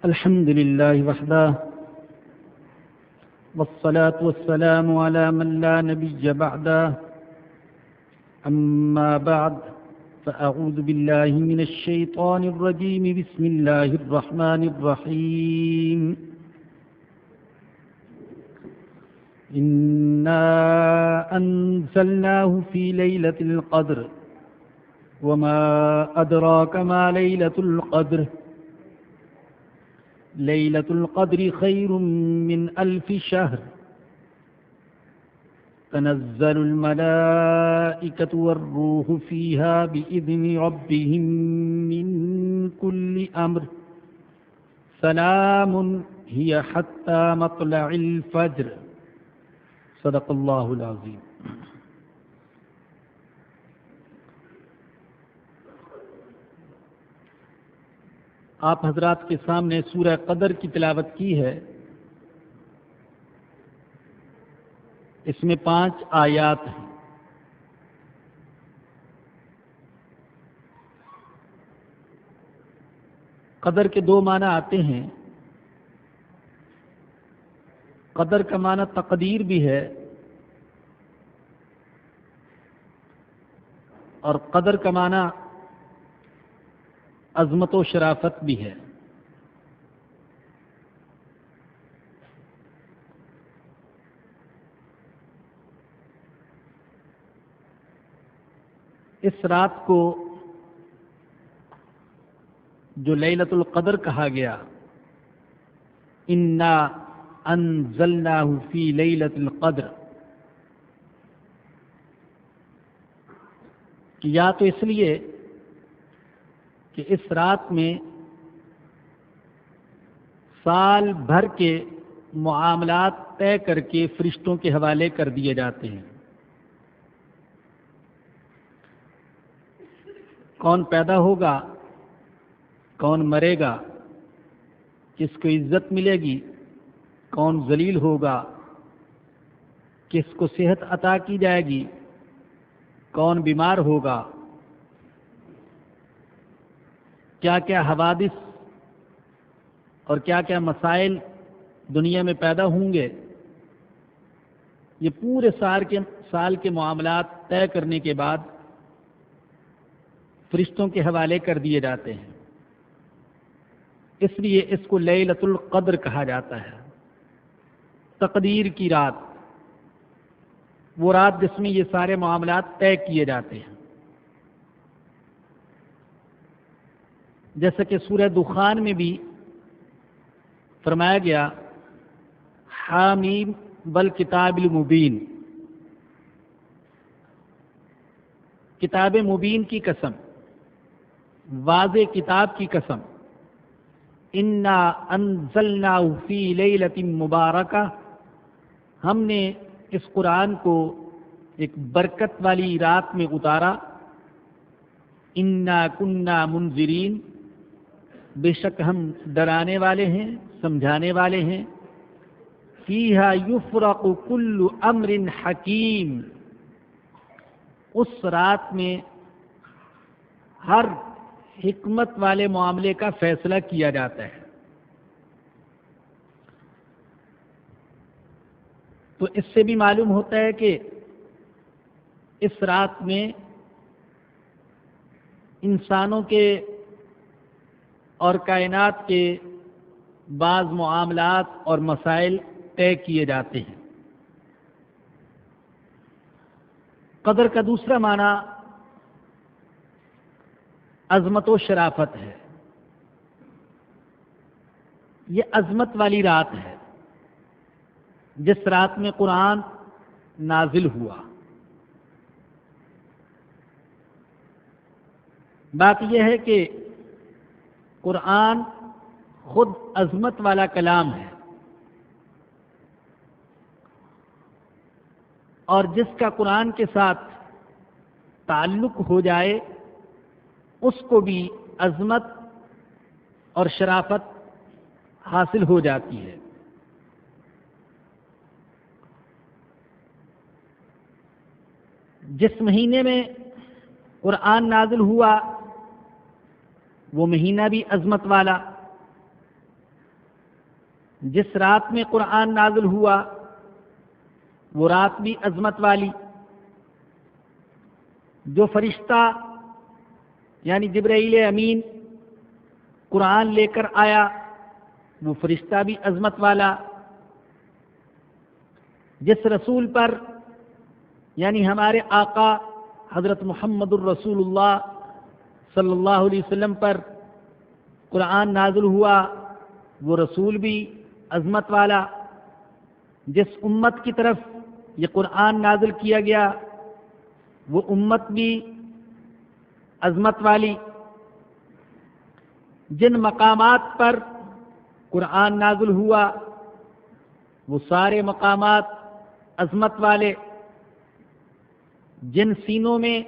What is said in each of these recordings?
الحمد لله وحده والصلاة والسلام على من لا نبي بعده أما بعد فأعوذ بالله من الشيطان الرجيم بسم الله الرحمن الرحيم إنا أنزلناه في ليلة القدر وما أدراك ما ليلة القدر ليلة القدر خير من 1000 شهر تنزل الملائكة والروح فيها بإذن ربهم من كل أمر سلام هي حتى مطلع الفجر صدق الله العظيم. آپ حضرات کے سامنے سورہ قدر کی تلاوت کی ہے. اس میں 5 آیات ہیں. قدر کے 2 معنی آتے ہیں. قدر کا معنی تقدیر بھی ہے اور قدر کا معنی عظمت و شرافت بھی ہے. اس رات کو جو لیلۃ القدر کہا گیا، انا انزلناہ فی لیلۃ القدر، کہ یا تو اس لیے کہ اس رات میں سال بھر کے معاملات طے کر کے فرشتوں کے حوالے کر دیے جاتے ہیں. کون پیدا ہوگا، کون مرے گا، کس کو عزت ملے گی، کون ذلیل ہوگا، کس کو صحت عطا کی جائے گی، کون بیمار ہوگا، کیا کیا حوادث اور کیا کیا مسائل دنیا میں پیدا ہوں گے. یہ پورے سال کے معاملات طے کرنے کے بعد فرشتوں کے حوالے کر دیے جاتے ہیں. اس لیے اس کو لیلۃ القدر کہا جاتا ہے، تقدیر کی رات، وہ رات جس میں یہ سارے معاملات طے کیے جاتے ہیں. جیسا کہ سورہ دخان میں بھی فرمایا گیا، حامیم والکتاب المبین، کتاب مبین کی قسم، واضح کتاب کی قسم، انا انزلناہ فی لیلۃ مبارکہ، ہم نے اس قرآن کو ایک برکت والی رات میں اتارا. انا کننا منذرین، بے شک ہم ڈرانے والے ہیں، سمجھانے والے ہیں. فیہا یفرق کل امر حکیم، اس رات میں ہر حکمت والے معاملے کا فیصلہ کیا جاتا ہے. تو اس سے بھی معلوم ہوتا ہے کہ اس رات میں انسانوں کے اور کائنات کے بعض معاملات اور مسائل طے کیے جاتے ہیں. قدر کا دوسرا معنی عظمت و شرافت ہے. یہ عظمت والی رات ہے جس رات میں قرآن نازل ہوا. بات یہ ہے کہ قرآن خود عظمت والا کلام ہے، اور جس کا قرآن کے ساتھ تعلق ہو جائے اس کو بھی عظمت اور شرافت حاصل ہو جاتی ہے. جس مہینے میں قرآن نازل ہوا وہ مہینہ بھی عظمت والا، جس رات میں قرآن نازل ہوا وہ رات بھی عظمت والی، جو فرشتہ یعنی جبرائیل امین قرآن لے کر آیا وہ فرشتہ بھی عظمت والا، جس رسول پر یعنی ہمارے آقا حضرت محمد الرسول اللہ صلی اللہ علیہ وسلم پر قرآن نازل ہوا وہ رسول بھی عظمت والا، جس امت کی طرف یہ قرآن نازل کیا گیا وہ امت بھی عظمت والی، جن مقامات پر قرآن نازل ہوا وہ سارے مقامات عظمت والے، جن سینوں میں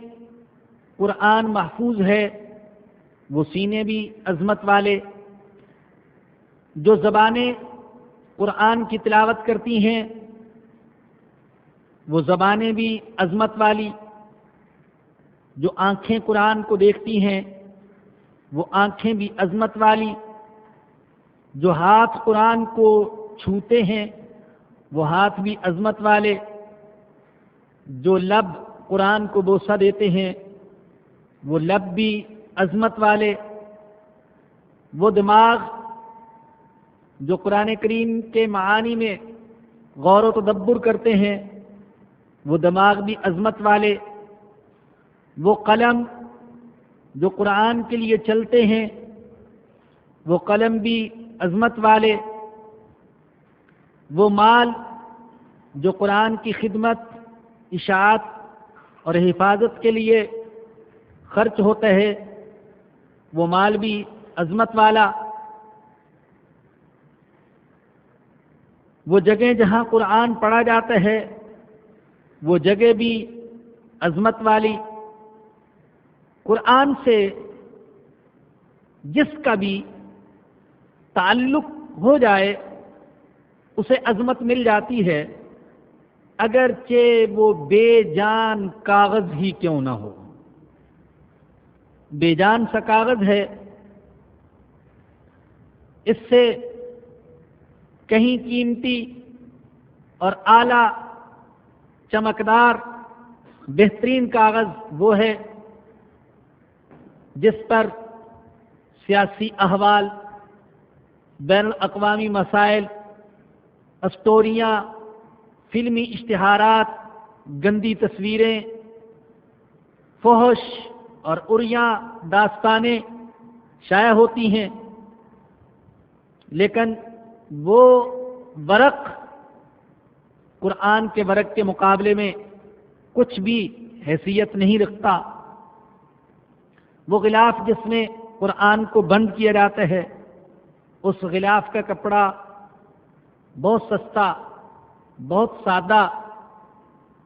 قرآن محفوظ ہے وہ سینے بھی عظمت والے، جو زبانیں قرآن کی تلاوت کرتی ہیں وہ زبانیں بھی عظمت والی، جو آنکھیں قرآن کو دیکھتی ہیں وہ آنکھیں بھی عظمت والی، جو ہاتھ قرآن کو چھوتے ہیں وہ ہاتھ بھی عظمت والے، جو لب قرآن کو بوسہ دیتے ہیں وہ لب بھی عظمت والے، وہ دماغ جو قرآن کریم کے معانی میں غور و تدبر کرتے ہیں وہ دماغ بھی عظمت والے، وہ قلم جو قرآن کے لیے چلتے ہیں وہ قلم بھی عظمت والے، وہ مال جو قرآن کی خدمت، اشاعت اور حفاظت کے لیے خرچ ہوتا ہے وہ مال بھی عظمت والا، وہ جگہ جہاں قرآن پڑھا جاتا ہے وہ جگہ بھی عظمت والی، قرآن سے جس کا بھی تعلق ہو جائے اسے عظمت مل جاتی ہے، اگرچہ وہ بے جان کاغذ ہی کیوں نہ ہو، بے جان سا کاغذ ہے، اس سے کہیں قیمتی اور اعلیٰ چمکدار بہترین کاغذ وہ ہے جس پر سیاسی احوال، بین الاقوامی مسائل، اسٹوریاں، فلمی اشتہارات، گندی تصویریں، فحش اور اریاں داستانیں شائع ہوتی ہیں، لیکن وہ ورق قرآن کے ورق کے مقابلے میں کچھ بھی حیثیت نہیں رکھتا، وہ غلاف جس میں قرآن کو بند کیا جاتا ہے اس غلاف کا کپڑا بہت سستا، بہت سادہ،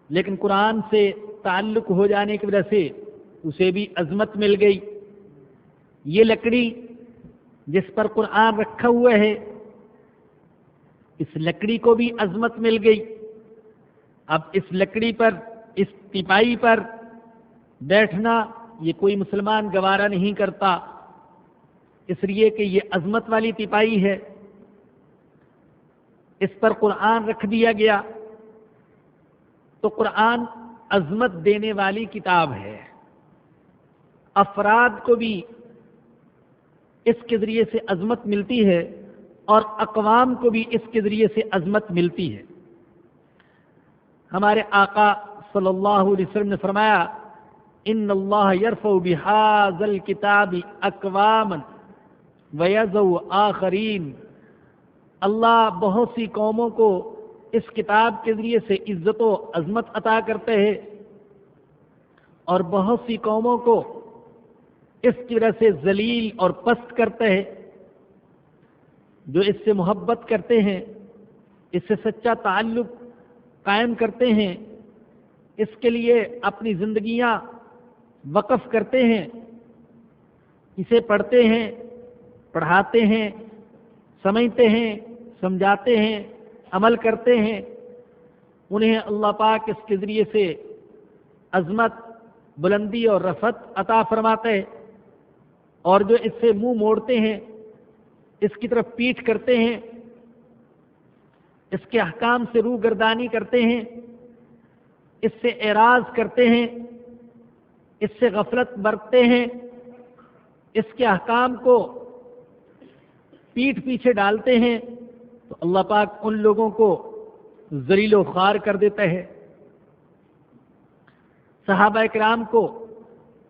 لیکن قرآن سے تعلق ہو جانے کی وجہ سے اسے بھی عظمت مل گئی، یہ لکڑی جس پر قرآن رکھا ہوا ہے اس لکڑی کو بھی عظمت مل گئی، اب اس لکڑی پر، اس تیپائی پر بیٹھنا یہ کوئی مسلمان گوارا نہیں کرتا، اس لیے کہ یہ عظمت والی تیپائی ہے، اس پر قرآن رکھ دیا گیا، تو قرآن عظمت دینے والی کتاب ہے، افراد کو بھی اس کے ذریعے سے عظمت ملتی ہے اور اقوام کو بھی اس کے ذریعے سے عظمت ملتی ہے۔ ہمارے آقا صلی اللہ علیہ وسلم نے فرمایا ان اللہ یرفع بہذا الکتاب اقواما ویضع آخرین، اللہ بہت سی قوموں کو اس کتاب کے ذریعے سے عزت و عظمت عطا کرتے ہیں اور بہت سی قوموں کو اس کی وجہ سے ذلیل اور پست کرتے ہیں، جو اس سے محبت کرتے ہیں، اس سے سچا تعلق قائم کرتے ہیں، اس کے لیے اپنی زندگیاں وقف کرتے ہیں، اسے پڑھتے ہیں، پڑھاتے ہیں، سمجھتے ہیں، سمجھاتے ہیں، عمل کرتے ہیں، انہیں اللہ پاک اس کے ذریعے سے عظمت، بلندی اور رفعت عطا فرماتے ہیں، اور جو اس سے منہ موڑتے ہیں، اس کی طرف پیٹھ کرتے ہیں، اس کے احکام سے روگردانی کرتے ہیں، اس سے اعراض کرتے ہیں، اس سے غفلت برتتے ہیں، اس کے احکام کو پیٹھ پیچھے ڈالتے ہیں، تو اللہ پاک ان لوگوں کو ذلیل و خوار کر دیتا ہے۔ صحابہ کرام کو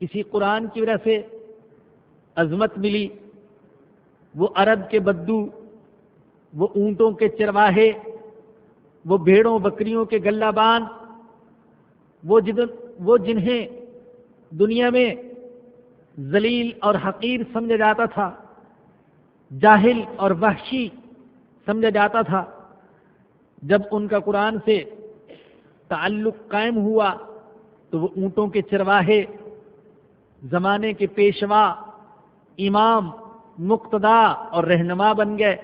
اسی قرآن کی وجہ سے عظمت ملی۔ وہ عرب کے بدو، وہ اونٹوں کے چرواہے، وہ بھیڑوں بکریوں کے گلہ بان، وہ جنہیں دنیا میں ذلیل اور حقیر سمجھا جاتا تھا، جاہل اور وحشی سمجھا جاتا تھا، جب ان کا قرآن سے تعلق قائم ہوا تو وہ اونٹوں کے چرواہے، زمانے کے پیشوا، امام، مقتدا اور رہنما بن گئے۔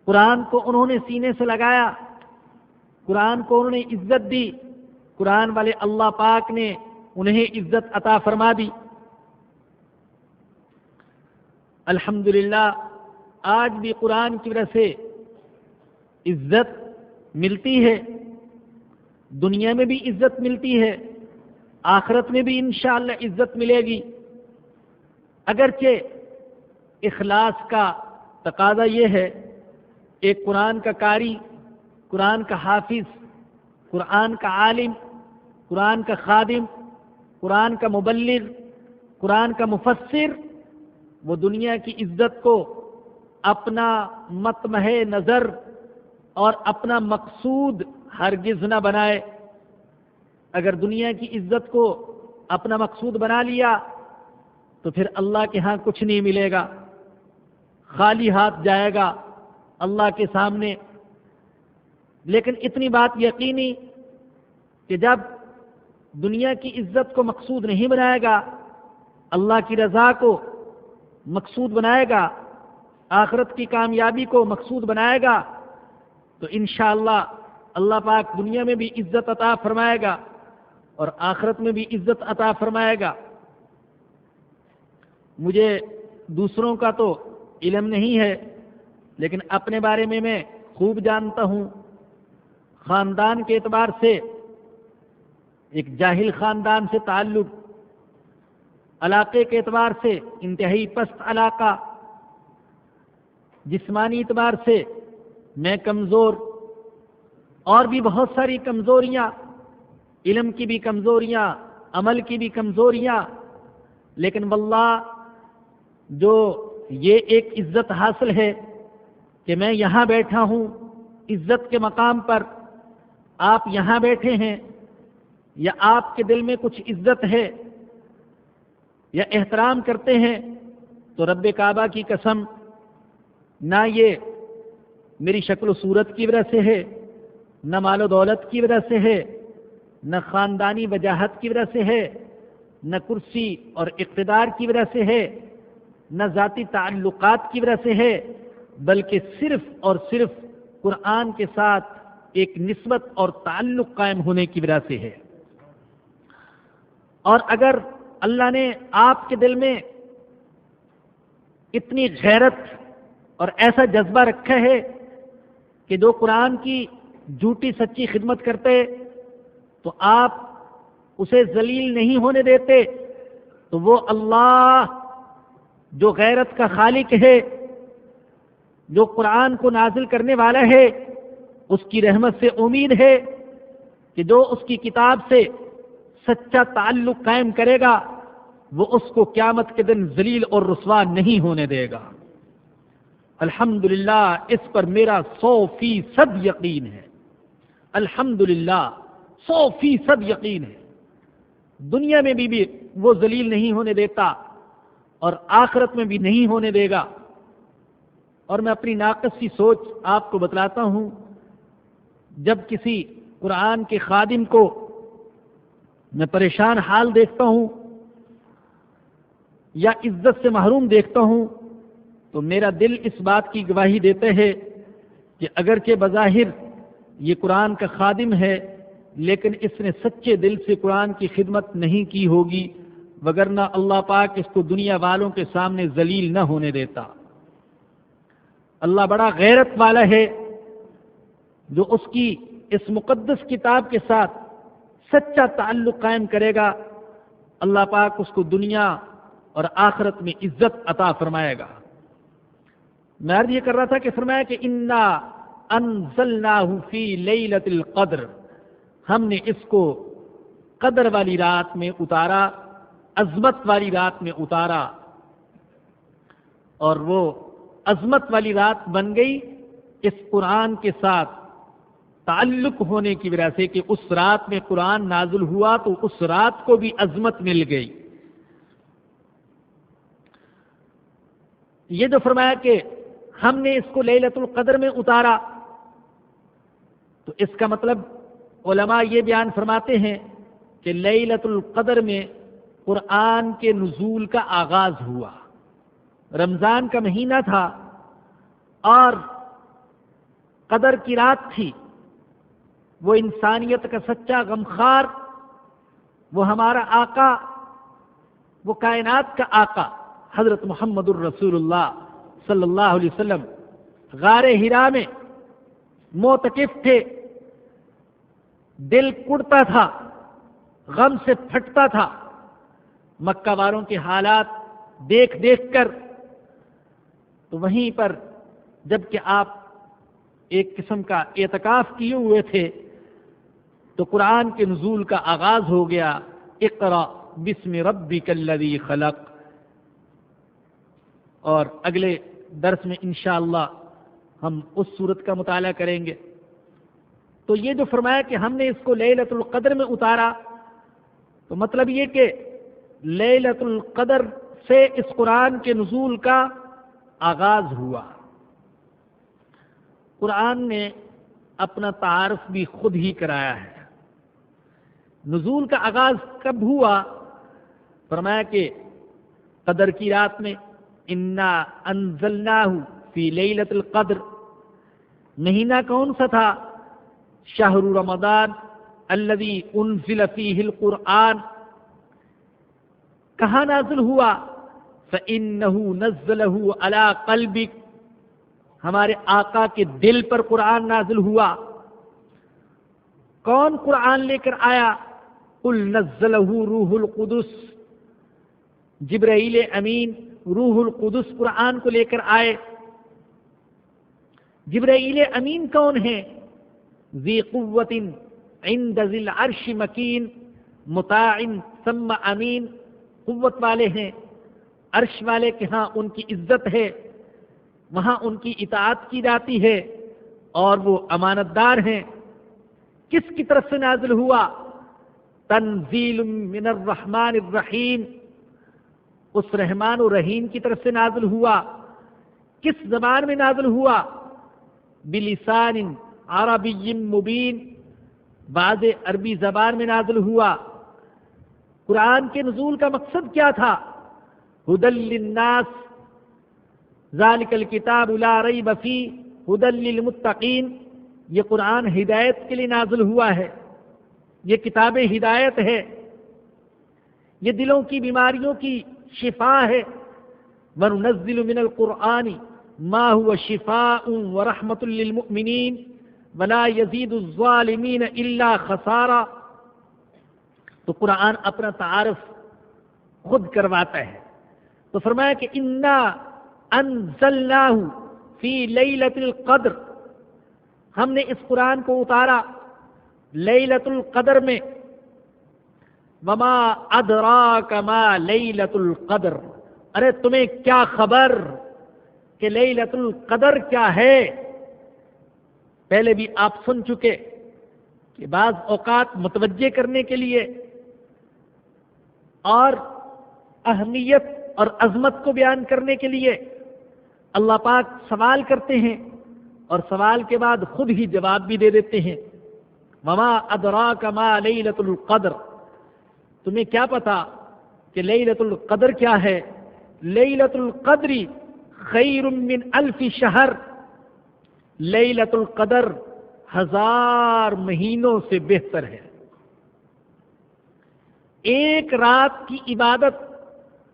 قرآن کو انہوں نے سینے سے لگایا، قرآن کو انہوں نے عزت دی، قرآن والے اللہ پاک نے انہیں عزت عطا فرما دی۔ الحمدللہ آج بھی قرآن کی وجہ سے عزت ملتی ہے، دنیا میں بھی عزت ملتی ہے، آخرت میں بھی انشاءاللہ عزت ملے گی۔ اگرچہ اخلاص کا تقاضا یہ ہے، ایک قرآن کا قاری، قرآن کا حافظ، قرآن کا عالم، قرآن کا خادم، قرآن کا مبلغ، قرآن کا مفسر، وہ دنیا کی عزت کو اپنا مطمح نظر اور اپنا مقصود ہرگز نہ بنائے۔ اگر دنیا کی عزت کو اپنا مقصود بنا لیا تو پھر اللہ کے ہاں کچھ نہیں ملے گا، خالی ہاتھ جائے گا اللہ کے سامنے۔ لیکن اتنی بات یقینی کہ جب دنیا کی عزت کو مقصود نہیں بنائے گا، اللہ کی رضا کو مقصود بنائے گا، آخرت کی کامیابی کو مقصود بنائے گا، تو انشاءاللہ اللہ پاک دنیا میں بھی عزت عطا فرمائے گا اور آخرت میں بھی عزت عطا فرمائے گا۔ مجھے دوسروں کا تو علم نہیں ہے، لیکن اپنے بارے میں خوب جانتا ہوں۔ خاندان کے اعتبار سے ایک جاہل خاندان سے تعلق، علاقے کے اعتبار سے انتہائی پست علاقہ، جسمانی اعتبار سے میں کمزور، اور بھی بہت ساری کمزوریاں، علم کی بھی کمزوریاں، عمل کی بھی کمزوریاں، لیکن واللہ جو یہ ایک عزت حاصل ہے کہ میں یہاں بیٹھا ہوں عزت کے مقام پر، آپ یہاں بیٹھے ہیں، یا آپ کے دل میں کچھ عزت ہے یا احترام کرتے ہیں، تو رب کعبہ کی قسم نہ یہ میری شکل و صورت کی وجہ سے ہے، نہ مال و دولت کی وجہ سے ہے، نہ خاندانی وجاہت کی وجہ سے ہے، نہ کرسی اور اقتدار کی وجہ سے ہے، نہ ذاتی تعلقات کی وجہ سے ہے، بلکہ صرف اور صرف قرآن کے ساتھ ایک نسبت اور تعلق قائم ہونے کی وجہ سے ہے۔ اور اگر اللہ نے آپ کے دل میں اتنی غیرت اور ایسا جذبہ رکھا ہے کہ جو قرآن کی جھوٹی سچی خدمت کرتے تو آپ اسے ذلیل نہیں ہونے دیتے، تو وہ اللہ جو غیرت کا خالق ہے، جو قرآن کو نازل کرنے والا ہے، اس کی رحمت سے امید ہے کہ جو اس کی کتاب سے سچا تعلق قائم کرے گا وہ اس کو قیامت کے دن ذلیل اور رسوا نہیں ہونے دے گا۔ الحمدللہ اس پر میرا 100% یقین ہے، الحمدللہ 100% یقین ہے۔ دنیا میں بھی وہ ذلیل نہیں ہونے دیتا اور آخرت میں بھی نہیں ہونے دے گا۔ اور میں اپنی ناقص سی سوچ آپ کو بتلاتا ہوں، جب کسی قرآن کے خادم کو میں پریشان حال دیکھتا ہوں یا عزت سے محروم دیکھتا ہوں تو میرا دل اس بات کی گواہی دیتا ہے کہ اگرچہ بظاہر یہ قرآن کا خادم ہے لیکن اس نے سچے دل سے قرآن کی خدمت نہیں کی ہوگی، وگرنہ اللہ پاک اس کو دنیا والوں کے سامنے ذلیل نہ ہونے دیتا۔ اللہ بڑا غیرت والا ہے، جو اس کی اس مقدس کتاب کے ساتھ سچا تعلق قائم کرے گا، اللہ پاک اس کو دنیا اور آخرت میں عزت عطا فرمائے گا۔ میں عرض یہ کر رہا تھا کہ فرمایا کہ انا انزلناہ فی لیلۃ القدر، ہم نے اس کو قدر والی رات میں اتارا، عظمت والی رات میں اتارا، اور وہ عظمت والی رات بن گئی اس قرآن کے ساتھ تعلق ہونے کی وجہ سے کہ اس رات میں قرآن نازل ہوا تو اس رات کو بھی عظمت مل گئی۔ یہ جو فرمایا کہ ہم نے اس کو لیلۃ القدر میں اتارا، تو اس کا مطلب علماء یہ بیان فرماتے ہیں کہ لیلۃ القدر میں قرآن کے نزول کا آغاز ہوا۔ رمضان کا مہینہ تھا اور قدر کی رات تھی، وہ انسانیت کا سچا غمخوار، وہ ہمارا آقا، وہ کائنات کا آقا حضرت محمد الرسول اللہ صلی اللہ علیہ وسلم غار حرا میں معتکف تھے، دل کڑتا تھا، غم سے پھٹتا تھا، مکہ والوں کے حالات دیکھ دیکھ کر۔ تو وہیں پر جب کہ آپ ایک قسم کا اعتکاف کیے ہوئے تھے تو قرآن کے نزول کا آغاز ہو گیا، اقرأ بسم ربک الذی خلق۔ اور اگلے درس میں انشاءاللہ ہم اس سورت کا مطالعہ کریں گے۔ تو یہ جو فرمایا کہ ہم نے اس کو لیلۃ القدر میں اتارا، تو مطلب یہ کہ لیلۃ القدر سے اس قرآن کے نزول کا آغاز ہوا۔ قرآن نے اپنا تعارف بھی خود ہی کرایا ہے۔ نزول کا آغاز کب ہوا؟ فرمایا کہ قدر کی رات میں، انا انزلناہ فی لیلۃ القدر۔ مہینہ کون سا تھا؟ شہر رمضان الذی انزل فیہ القرآن۔ کہاں نازل ہوا؟ فإنہ نزلہ علی قلبک، ہمارے آقا کے دل پر قرآن نازل ہوا۔ کون قرآن لے کر آیا؟ قل نزلہ روح القدس، جبرائیل امین روح القدس قرآن کو لے کر آئے۔ جبرائیل امین کون ہے؟ ذی قوت عند ذی العرش مکین مطاع ثم امین، قوت والے ہیں، عرش والے کے ہاں ان کی عزت ہے، وہاں ان کی اطاعت کی جاتی ہے، اور وہ امانت دار ہیں۔ کس کی طرف سے نازل ہوا؟ تنزیل من الرحمن الرحیم، اس رحمان و رحیم کی طرف سے نازل ہوا۔ کس زبان میں نازل ہوا؟ بلسان عربی مبین، بعض عربی زبان میں نازل ہوا۔ قرآن کے نزول کا مقصد کیا تھا؟ ہدی للناس، ذالک الکتاب لا ریب فیہ ہدی للمتقین۔ یہ قرآن ہدایت کے لیے نازل ہوا ہے، یہ کتاب ہدایت ہے، یہ دلوں کی بیماریوں کی شفا ہے۔ وَنُنَزِّلُ مِنَ الْقُرْآنِ مَا هُوَ شِفَاءٌ وَرَحْمَةٌ لِّلْمُؤْمِنِينَ وَلَا يَزِيدُ الظَّالِمِينَ إِلَّا خَسَارًا۔ تو قرآن اپنا تعارف خود کرواتا ہے۔ تو فرمایا کہ انا انزلناہ فی لیلۃ القدر، ہم نے اس قرآن کو اتارا لیلۃ القدر میں۔ وما ادراک ما لیلۃ القدر، ارے تمہیں کیا خبر کہ لیلۃ القدر کیا ہے؟ پہلے بھی آپ سن چکے کہ بعض اوقات متوجہ کرنے کے لیے اور اہمیت اور عظمت کو بیان کرنے کے لیے اللہ پاک سوال کرتے ہیں، اور سوال کے بعد خود ہی جواب بھی دے دیتے ہیں۔ وما ادراک ما لیلۃ القدر، تمہیں کیا پتا کہ لیلۃ القدر کیا ہے؟ لیلۃ القدر خیر من الف شہر، لیلۃ القدر 1000 مہینوں سے بہتر ہے۔ ایک رات کی عبادت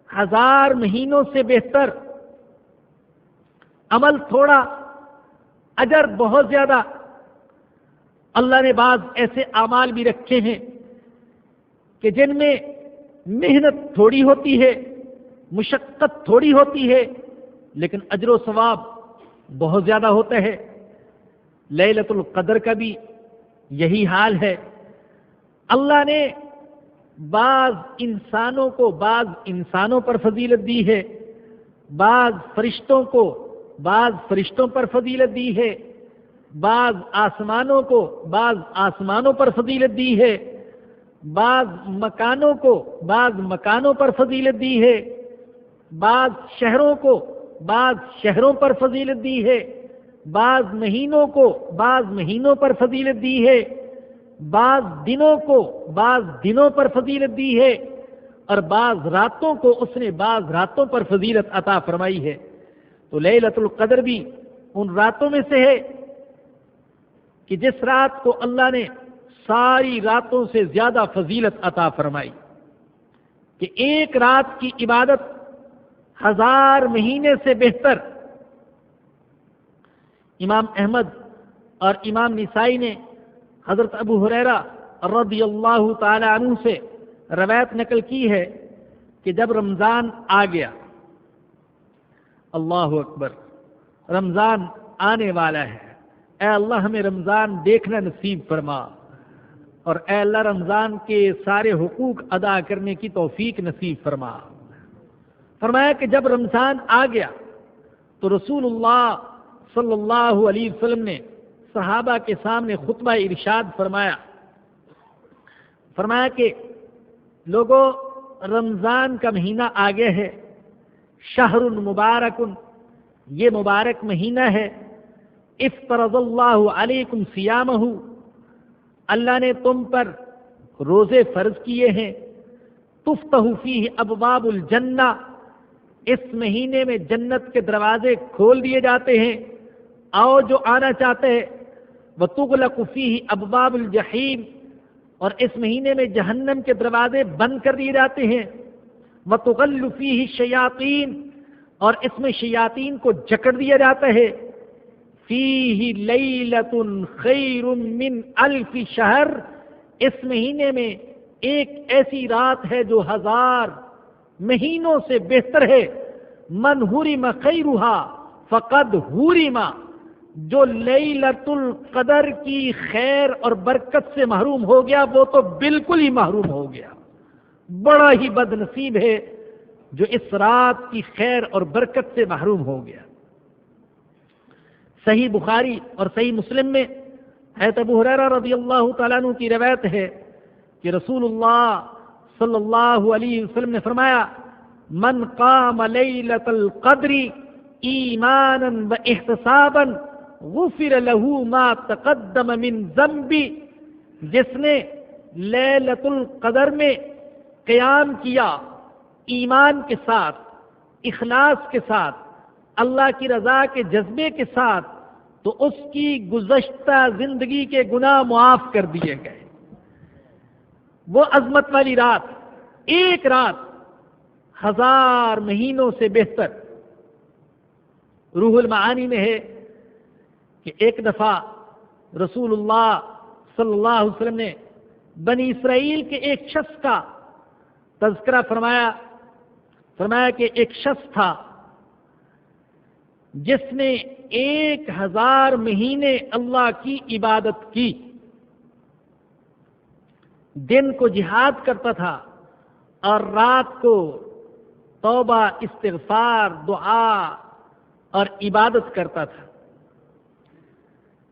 1000 مہینوں سے بہتر۔ عمل تھوڑا اجر بہت زیادہ۔ اللہ نے بعض ایسے اعمال بھی رکھے ہیں کہ جن میں محنت تھوڑی ہوتی ہے، مشقت تھوڑی ہوتی ہے، لیکن اجر و ثواب بہت زیادہ ہوتا ہے۔ لیلۃ القدر کا بھی یہی حال ہے۔ اللہ نے بعض انسانوں پر فضیلت دی ہے، بعض فرشتوں پر فضیلت دی ہے، بعض آسمانوں پر فضیلت دی ہے، بعض مکانوں پر فضیلت دی ہے، بعض شہروں پر فضیلت دی ہے، بعض مہینوں پر فضیلت دی ہے، بعض دنوں پر فضیلت دی ہے، اور بعض راتوں کو اس نے بعض راتوں پر فضیلت عطا فرمائی ہے۔ تو لیلۃ القدر بھی ان راتوں میں سے ہے کہ جس رات کو اللہ نے ساری راتوں سے زیادہ فضیلت عطا فرمائی، کہ ایک رات کی عبادت 1000 مہینے سے بہتر۔ امام احمد اور امام نسائی نے حضرت ابو ہریرہ رضی اللہ تعالی عنہ سے روایت نقل کی ہے کہ جب رمضان آ گیا، اللہ اکبر، رمضان آنے والا ہے، اے اللہ ہمیں رمضان دیکھنا نصیب فرما، اور اے اللہ رمضان کے سارے حقوق ادا کرنے کی توفیق نصیب فرما۔ فرمایا کہ جب رمضان آ گیا تو رسول اللہ صلی اللہ علیہ وسلم نے صحابہ کے سامنے خطبہ ارشاد فرمایا کہ لوگوں، رمضان کا مہینہ آ گیا ہے، شہر مبارک، یہ مبارک مہینہ ہے، افترض اللہ علیکم صیامہ، اللہ نے تم پر روزے فرض کیے ہیں، تفتح فیہ ابواب الجنہ، اس مہینے میں جنت کے دروازے کھول دیے جاتے ہیں، آؤ جو آنا چاہتے ہیں، وتغلق فیہ ابواب الجحیم، اور اس مہینے میں جہنم کے دروازے بند کر دیے جاتے ہیں، وتغل فیہ الشیاطین، اور اس میں شیاطین کو جکڑ دیا جاتا ہے، فیہ لیلۃ خیر من 1000 شہر، اس مہینے میں ایک ایسی رات ہے جو 1000 مہینوں سے بہتر ہے، من حرم خیرھا فقد حرم، جو لیلۃ القدر کی خیر اور برکت سے محروم ہو گیا وہ تو بالکل ہی محروم ہو گیا، بڑا ہی بد نصیب ہے جو اس رات کی خیر اور برکت سے محروم ہو گیا۔ صحیح بخاری اور صحیح مسلم میں حضرت ابو ہریرہ رضی اللہ تعالیٰ عنہ کی روایت ہے کہ رسول اللہ صلی اللہ علیہ وسلم نے فرمایا، من قام لیلۃ القدر ایمانا واحتسابا غفر له ما تقدم من ذنب، جس نے لیلۃ القدر میں قیام کیا ایمان کے ساتھ، اخلاص کے ساتھ، اللہ کی رضا کے جذبے کے ساتھ، تو اس کی گزشتہ زندگی کے گناہ معاف کر دیے گئے۔ وہ عظمت والی رات، ایک رات 1000 مہینوں سے بہتر۔ روح المعانی میں ہے کہ ایک دفعہ رسول اللہ صلی اللہ علیہ وسلم نے بنی اسرائیل کے ایک شخص کا تذکرہ فرمایا کہ ایک شخص تھا جس نے 1000 مہینے اللہ کی عبادت کی، دن کو جہاد کرتا تھا اور رات کو توبہ، استغفار، دعا اور عبادت کرتا تھا۔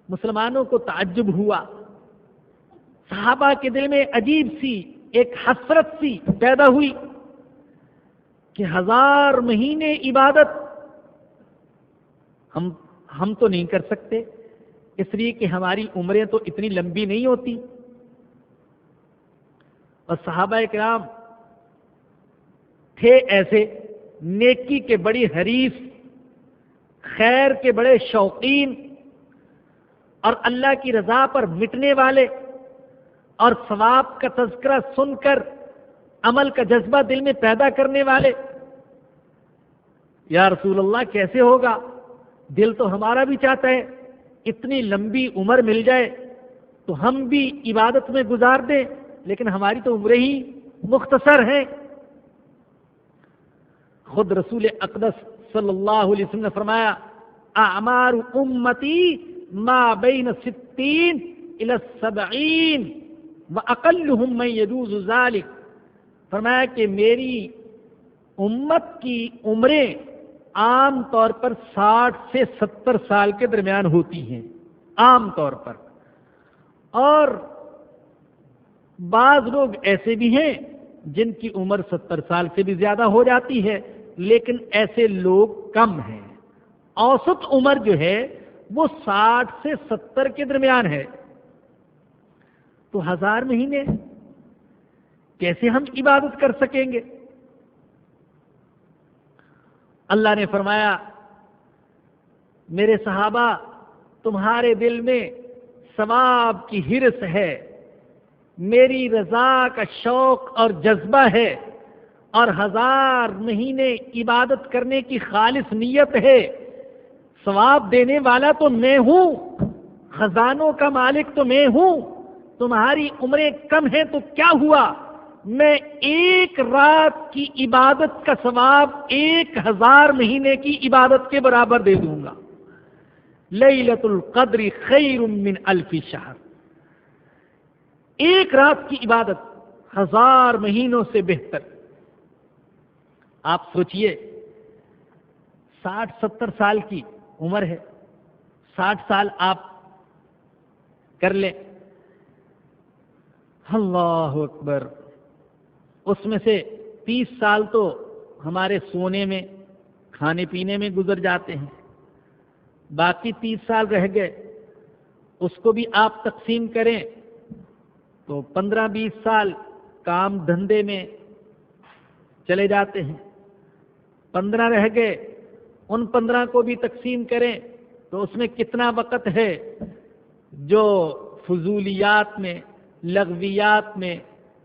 مسلمانوں کو تعجب ہوا، صحابہ کے دل میں عجیب سی ایک حسرت سی پیدا ہوئی کہ 1000 مہینے عبادت ہم تو نہیں کر سکتے، اس لیے کہ ہماری عمریں تو اتنی لمبی نہیں ہوتی۔ اور صحابہ کرام تھے ایسے، نیکی کے بڑی حریص، خیر کے بڑے شوقین، اور اللہ کی رضا پر مٹنے والے، اور ثواب کا تذکرہ سن کر عمل کا جذبہ دل میں پیدا کرنے والے۔ یا رسول اللہ کیسے ہوگا؟ دل تو ہمارا بھی چاہتا ہے اتنی لمبی عمر مل جائے تو ہم بھی عبادت میں گزار دیں، لیکن ہماری تو عمریں ہی مختصر ہیں۔ خود رسول اقدس صلی اللہ علیہ وسلم نے فرمایا اعمار امتی ما بین 60 الی 70 واقلهم من يجوز ذلك، فرمایا کہ میری امت کی عمریں عام طور پر 60 سے 70 سال کے درمیان ہوتی ہیں عام طور پر، اور بعض لوگ ایسے بھی ہیں جن کی عمر 70 سال سے بھی زیادہ ہو جاتی ہے، لیکن ایسے لوگ کم ہیں۔ اوسط عمر جو ہے وہ 60 سے 70 کے درمیان ہے۔ تو 1000 مہینے کیسے ہم عبادت کر سکیں گے؟ اللہ نے فرمایا میرے صحابہ تمہارے دل میں ثواب کی ہرس ہے، میری رضا کا شوق اور جذبہ ہے، اور 1000 مہینے عبادت کرنے کی خالص نیت ہے۔ ثواب دینے والا تو میں ہوں، خزانوں کا مالک تو میں ہوں۔ تمہاری عمریں کم ہیں تو کیا ہوا، میں ایک رات کی عبادت کا ثواب 1000 مہینے کی عبادت کے برابر دے دوں گا۔ لیلۃ القدر خیر من 1000 شہر، ایک رات کی عبادت 1000 مہینوں سے بہتر۔ آپ سوچئے 60-70 سال کی عمر ہے، 60 سال آپ کر لیں، اللہ اکبر، اس میں سے 30 سال تو ہمارے سونے میں کھانے پینے میں گزر جاتے ہیں، باقی 30 سال رہ گئے، اس کو بھی آپ تقسیم کریں تو 15-20 سال کام دھندے میں چلے جاتے ہیں، 15 رہ گئے، ان 15 کو بھی تقسیم کریں تو اس میں کتنا وقت ہے جو فضولیات میں، لغویات میں،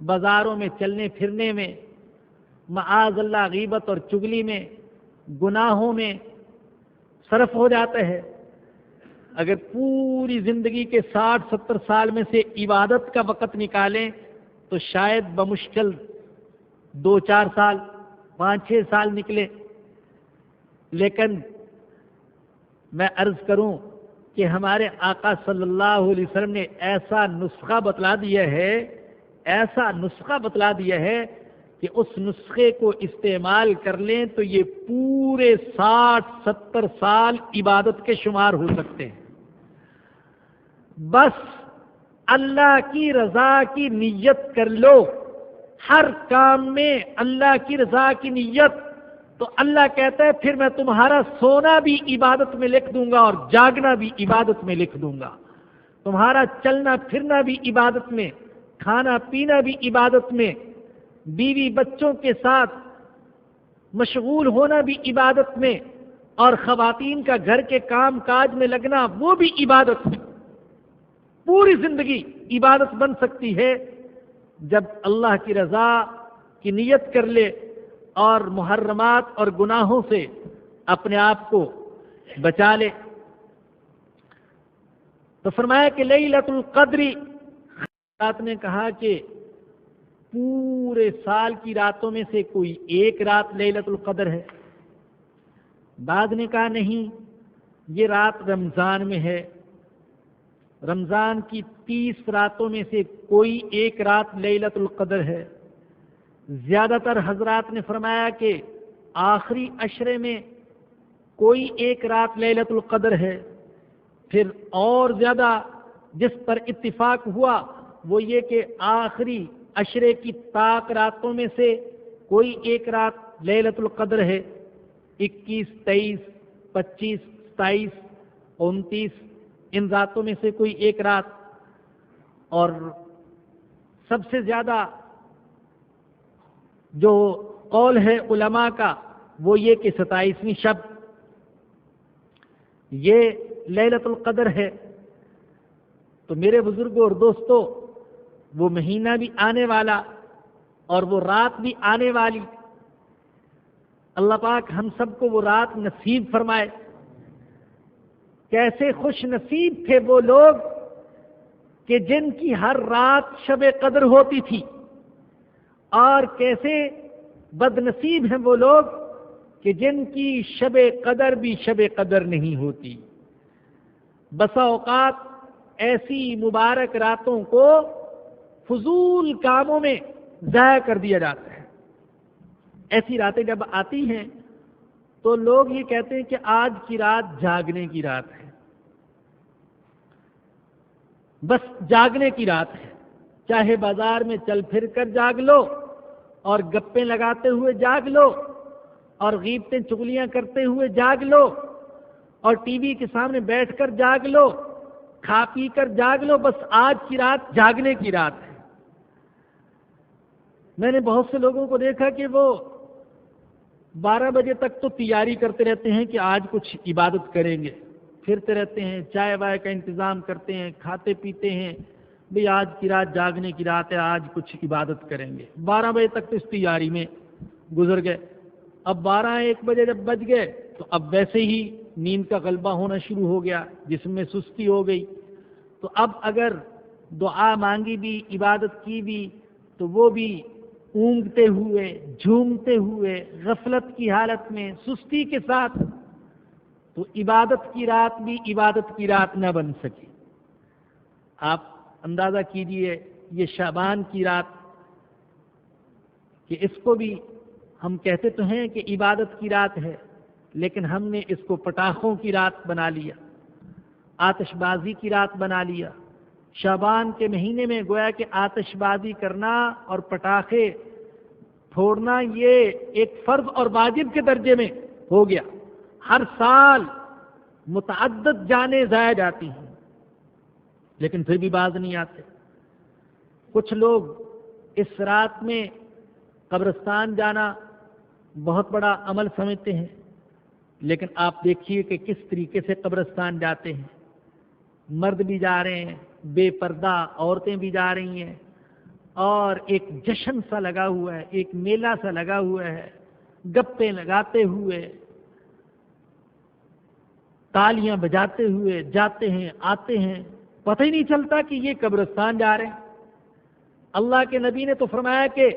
بازاروں میں چلنے پھرنے میں، معاذ اللہ غیبت اور چگلی میں، گناہوں میں صرف ہو جاتا ہے۔ اگر پوری زندگی کے 60-70 سال میں سے عبادت کا وقت نکالیں تو شاید بمشکل 2-4 سال، 5-6 سال نکلے۔ لیکن میں عرض کروں کہ ہمارے آقا صلی اللہ علیہ وسلم نے ایسا نسخہ بتلا دیا ہے، ایسا نسخہ بتلا دیا ہے کہ اس نسخے کو استعمال کر لیں تو یہ پورے 60-70 سال عبادت کے شمار ہو سکتے ہیں۔ بس اللہ کی رضا کی نیت کر لو، ہر کام میں اللہ کی رضا کی نیت، تو اللہ کہتا ہے پھر میں تمہارا سونا بھی عبادت میں لکھ دوں گا اور جاگنا بھی عبادت میں لکھ دوں گا، تمہارا چلنا پھرنا بھی عبادت میں، کھانا پینا بھی عبادت میں، بیوی بچوں کے ساتھ مشغول ہونا بھی عبادت میں، اور خواتین کا گھر کے کام کاج میں لگنا وہ بھی عبادت میں۔ پوری زندگی عبادت بن سکتی ہے جب اللہ کی رضا کی نیت کر لے اور محرمات اور گناہوں سے اپنے آپ کو بچا لے۔ تو فرمایا کہ لیلۃ القدر، رات نے کہا کہ پورے سال کی راتوں میں سے کوئی ایک رات لیلۃ القدر ہے، بعد نے کہا نہیں، یہ رات رمضان میں ہے، رمضان کی 30 راتوں میں سے کوئی ایک رات لیلۃ القدر ہے۔ زیادہ تر حضرات نے فرمایا کہ آخری عشرے میں کوئی ایک رات لیلۃ القدر ہے۔ پھر اور زیادہ جس پر اتفاق ہوا وہ یہ کہ آخری عشرے کی طاق راتوں میں سے کوئی ایک رات لیلۃ القدر ہے، 21، 23، 25، 27، 29 ان راتوں میں سے کوئی ایک رات، اور سب سے زیادہ جو قول ہے علماء کا وہ یہ کہ 27ویں شب یہ لیلۃ القدر ہے۔ تو میرے بزرگوں اور دوستوں، وہ مہینہ بھی آنے والا اور وہ رات بھی آنے والی، اللہ پاک ہم سب کو وہ رات نصیب فرمائے۔ کیسے خوش نصیب تھے وہ لوگ کہ جن کی ہر رات شب قدر ہوتی تھی، اور کیسے بد نصیب ہیں وہ لوگ کہ جن کی شب قدر بھی شب قدر نہیں ہوتی۔ بسا اوقات ایسی مبارک راتوں کو فضول کاموں میں ضائع کر دیا جاتا ہے۔ ایسی راتیں جب آتی ہیں تو لوگ یہ کہتے ہیں کہ آج کی رات جاگنے کی رات ہے، بس جاگنے کی رات ہے، چاہے بازار میں چل پھر کر جاگ لو، اور گپیں لگاتے ہوئے جاگ لو، اور غیبتیں چغلیاں کرتے ہوئے جاگ لو، اور ٹی وی کے سامنے بیٹھ کر جاگ لو، کھا پی کر جاگ لو، بس آج کی رات جاگنے کی رات ہے۔ میں نے بہت سے لوگوں کو دیکھا کہ وہ 12 بجے تک تو تیاری کرتے رہتے ہیں کہ آج کچھ عبادت کریں گے، پھرتے رہتے ہیں، چائے وائے کا انتظام کرتے ہیں، کھاتے پیتے ہیں، بھئی آج کی رات جاگنے کی رات ہے، آج کچھ عبادت کریں گے۔ 12 بجے تک تو اس تیاری میں گزر گئے، اب 12-1 بجے جب بج گئے تو اب ویسے ہی نیند کا غلبہ ہونا شروع ہو گیا، جسم میں سستی ہو گئی، تو اب اگر دعا مانگی بھی، عبادت کی بھی، تو وہ بھی اونگتے ہوئے، جھومتے ہوئے، غفلت کی حالت میں، سستی کے ساتھ، تو عبادت کی رات بھی عبادت کی رات نہ بن سکی۔ آپ اندازہ کیجئے یہ شعبان کی رات، کہ اس کو بھی ہم کہتے تو ہیں کہ عبادت کی رات ہے، لیکن ہم نے اس کو پٹاخوں کی رات بنا لیا، آتش بازی کی رات بنا لیا۔ شعبان کے مہینے میں گویا کہ آتش بازی کرنا اور پٹاخے پھوڑنا یہ ایک فرض اور واجب کے درجے میں ہو گیا۔ ہر سال متعدد جانیں ضائع جاتی ہیں، لیکن پھر بھی باز نہیں آتے۔ کچھ لوگ اس رات میں قبرستان جانا بہت بڑا عمل سمجھتے ہیں، لیکن آپ دیکھیے کہ کس طریقے سے قبرستان جاتے ہیں۔ مرد بھی جا رہے ہیں، بے پردہ عورتیں بھی جا رہی ہیں، اور ایک جشن سا لگا ہوا ہے، ایک میلہ سا لگا ہوا ہے، گپیں لگاتے ہوئے، تالیاں بجاتے ہوئے جاتے ہیں، آتے ہیں، پتہ ہی نہیں چلتا کہ یہ قبرستان جا رہے ہیں۔ اللہ کے نبی نے تو فرمایا کہ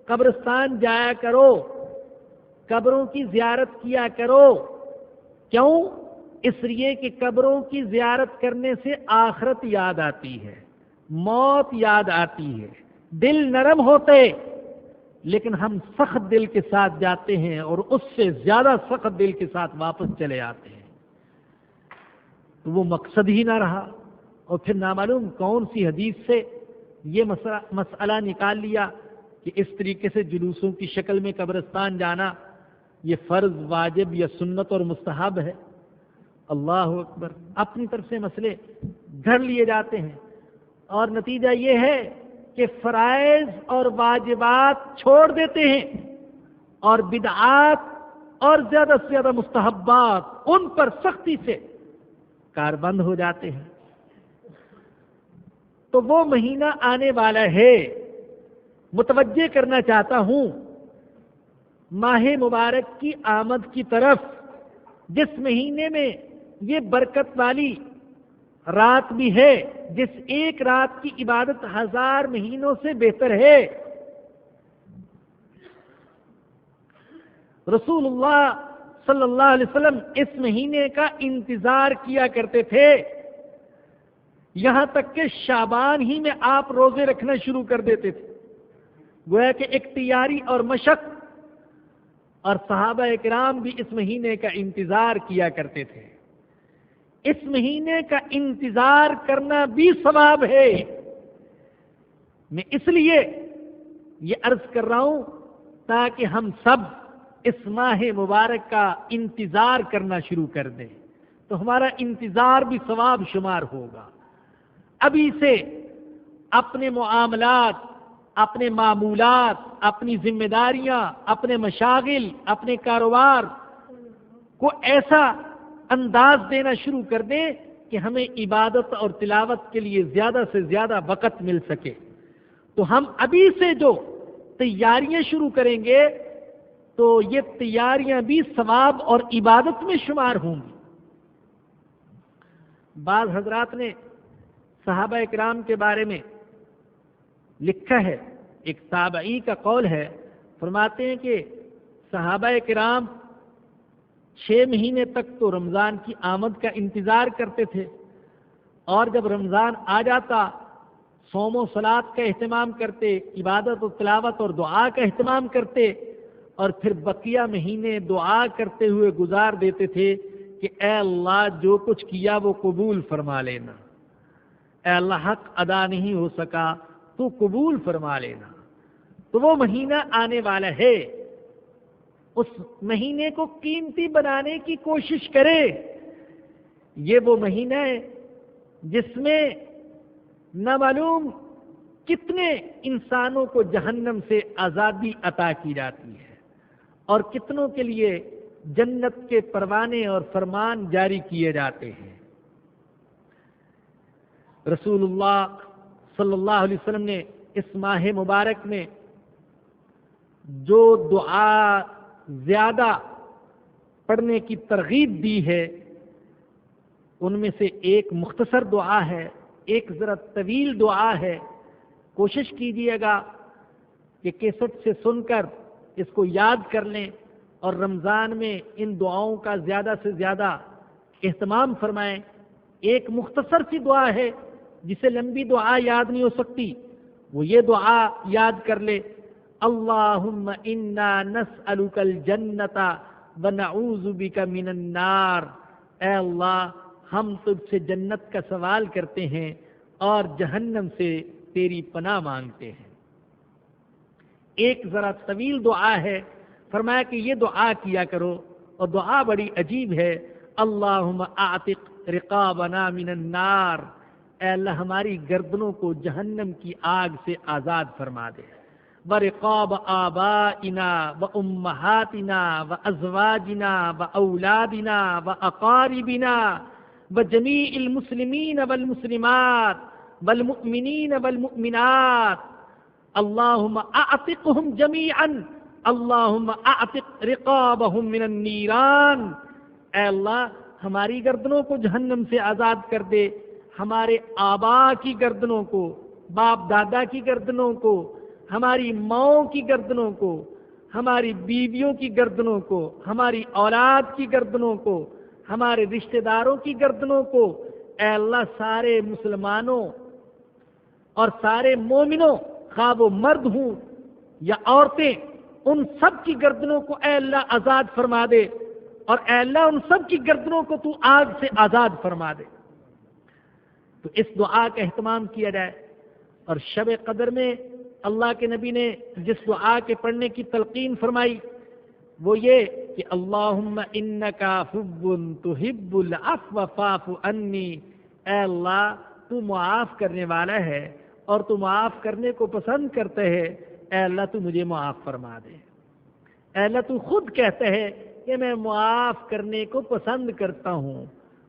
قبرستان جایا کرو، قبروں کی زیارت کیا کرو۔ کیوں؟ اس لیے کہ قبروں کی زیارت کرنے سے آخرت یاد آتی ہے، موت یاد آتی ہے، دل نرم ہوتے، لیکن ہم سخت دل کے ساتھ جاتے ہیں اور اس سے زیادہ سخت دل کے ساتھ واپس چلے آتے ہیں۔ تو وہ مقصد ہی نہ رہا، اور پھر نامعلوم کون سی حدیث سے یہ مسئلہ نکال لیا کہ اس طریقے سے جلوسوں کی شکل میں قبرستان جانا یہ فرض، واجب یا سنت اور مستحب ہے۔ اللہ اکبر، اپنی طرف سے مسئلے گھڑ لیے جاتے ہیں، اور نتیجہ یہ ہے کہ فرائض اور واجبات چھوڑ دیتے ہیں، اور بدعات اور زیادہ سے زیادہ مستحبات ان پر سختی سے کاربند ہو جاتے ہیں۔ تو وہ مہینہ آنے والا ہے، متوجہ کرنا چاہتا ہوں ماہ مبارک کی آمد کی طرف، جس مہینے میں یہ برکت والی رات بھی ہے، جس ایک رات کی عبادت 1000 مہینوں سے بہتر ہے۔ رسول اللہ صلی اللہ علیہ وسلم اس مہینے کا انتظار کیا کرتے تھے، یہاں تک کہ شعبان ہی میں آپ روزے رکھنا شروع کر دیتے تھے، گویا کہ ایک تیاری اور مشق، اور صحابہ کرام بھی اس مہینے کا انتظار کیا کرتے تھے۔ اس مہینے کا انتظار کرنا بھی ثواب ہے۔ میں اس لیے یہ عرض کر رہا ہوں تاکہ ہم سب اس ماہ مبارک کا انتظار کرنا شروع کر دیں، تو ہمارا انتظار بھی ثواب شمار ہوگا۔ ابھی سے اپنے معاملات، اپنے معمولات، اپنی ذمہ داریاں، اپنے مشاغل، اپنے کاروبار کو ایسا انداز دینا شروع کر دیں کہ ہمیں عبادت اور تلاوت کے لیے زیادہ سے زیادہ وقت مل سکے۔ تو ہم ابھی سے جو تیاریاں شروع کریں گے تو یہ تیاریاں بھی ثواب اور عبادت میں شمار ہوں گی۔ بعض حضرات نے صحابہ اکرام کے بارے میں لکھا ہے، ایک تابعی کا قول ہے، فرماتے ہیں کہ صحابہ کرام 6 مہینے تک تو رمضان کی آمد کا انتظار کرتے تھے، اور جب رمضان آ جاتا صوم و صلات کا اہتمام کرتے، عبادت و تلاوت اور دعا کا اہتمام کرتے، اور پھر بقیہ مہینے دعا کرتے ہوئے گزار دیتے تھے کہ اے اللہ جو کچھ کیا وہ قبول فرما لینا، اے اللہ حق ادا نہیں ہو سکا تو قبول فرما لینا۔ تو وہ مہینہ آنے والا ہے، اس مہینے کو قیمتی بنانے کی کوشش کرے۔ یہ وہ مہینہ ہے جس میں نہ معلوم کتنے انسانوں کو جہنم سے آزادی عطا کی جاتی ہے، اور کتنوں کے لیے جنت کے پروانے اور فرمان جاری کیے جاتے ہیں۔ رسول اللہ صلی اللہ علیہ وسلم نے اس ماہ مبارک میں جو دعا زیادہ پڑھنے کی ترغیب دی ہے ان میں سے ایک مختصر دعا ہے، ایک ذرا طویل دعا ہے۔ کوشش کیجیے گا کہ کیسٹ سے سن کر اس کو یاد کر لیں، اور رمضان میں ان دعاؤں کا زیادہ سے زیادہ اہتمام فرمائیں۔ ایک مختصر سی دعا ہے، جسے لمبی دعا یاد نہیں ہو سکتی وہ یہ دعا یاد کر لے، اللہم انا نسألک الجنت ونعوذ بک من النار۔ اے اللہ ہم تجھ سے جنت کا سوال کرتے ہیں اور جہنم سے تیری پناہ مانگتے ہیں۔ ایک ذرا طویل دعا ہے، فرمایا کہ یہ دعا کیا کرو، اور دعا بڑی عجیب ہے، اللہم اعتق رقابنا من النار۔ اے اللہ ہماری گردنوں کو جہنم کی آگ سے آزاد فرما دے، وَرِقَابَ آبَائِنَا وَأُمَّهَاتِنَا وَأَزْوَاجِنَا وَأَوْلَادِنَا وَأَقَارِبِنَا وَجَمِيعِ الْمُسْلِمِينَ وَالْمُسْلِمَاتِ وَالْمُؤْمِنِينَ وَالْمُؤْمِنَاتِ اللہم اعتقہم جمیعا، اللہم اعتق رقابہم من النیران۔ اے اللہ ہماری گردنوں کو جہنم سے آزاد کر دے، ہمارے آبا کی گردنوں کو، باپ دادا کی گردنوں کو، ہماری ماؤں کی گردنوں کو، ہماری بیویوں کی گردنوں کو، ہماری اولاد کی گردنوں کو، ہمارے رشتہ داروں کی گردنوں کو۔ اے اللہ سارے مسلمانوں اور سارے مومنوں، خواہ وہ مرد ہوں یا عورتیں، ان سب کی گردنوں کو اے اللہ آزاد فرما دے، اور اے اللہ ان سب کی گردنوں کو تو آگ سے آزاد فرما دے۔ تو اس دعا کا اہتمام کیا جائے، اور شب قدر میں اللہ کے نبی نے جس دعا کے پڑھنے کی تلقین فرمائی وہ یہ کہ اللہم انک عفو تحب العفو فاعف عنی۔ اے اللہ تو معاف کرنے والا ہے اور تو معاف کرنے کو پسند کرتا ہے، اے اللہ تو مجھے معاف فرما دے۔ اے اللہ تو خود کہتا ہے کہ میں معاف کرنے کو پسند کرتا ہوں،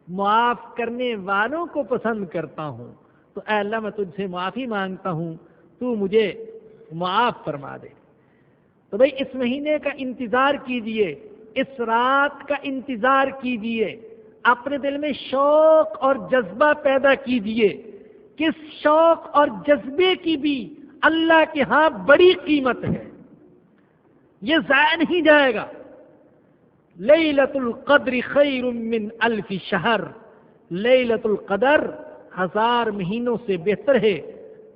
معاف کرنے والوں کو پسند کرتا ہوں، تو اے اللہ میں تجھ سے معافی مانگتا ہوں، تو مجھے معاف فرما دے۔ تو بھئی اس مہینے کا انتظار کیجئے، اس رات کا انتظار کیجئے، اپنے دل میں شوق اور جذبہ پیدا کیجئے، کس شوق اور جذبے کی بھی اللہ کے ہاں بڑی قیمت ہے، یہ ضائع نہیں جائے گا۔ لیلۃ القدر خیر من الف شہر، لیلۃ القدر 1000 مہینوں سے بہتر ہے۔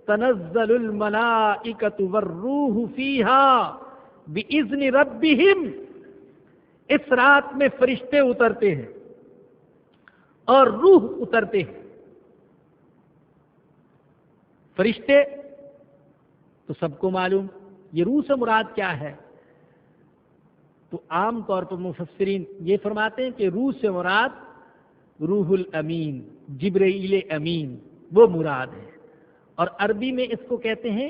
تنزل الملائکۃ والروح فیہا بإذن ربہم، اس رات میں فرشتے اترتے ہیں اور روح اترتے ہیں۔ فرشتے تو سب کو معلوم، یہ روح سے مراد کیا ہے؟ تو عام طور پر مفسرین یہ فرماتے ہیں کہ روح سے مراد روح الامین، جبرائیل امین، وہ مراد ہے، اور عربی میں اس کو کہتے ہیں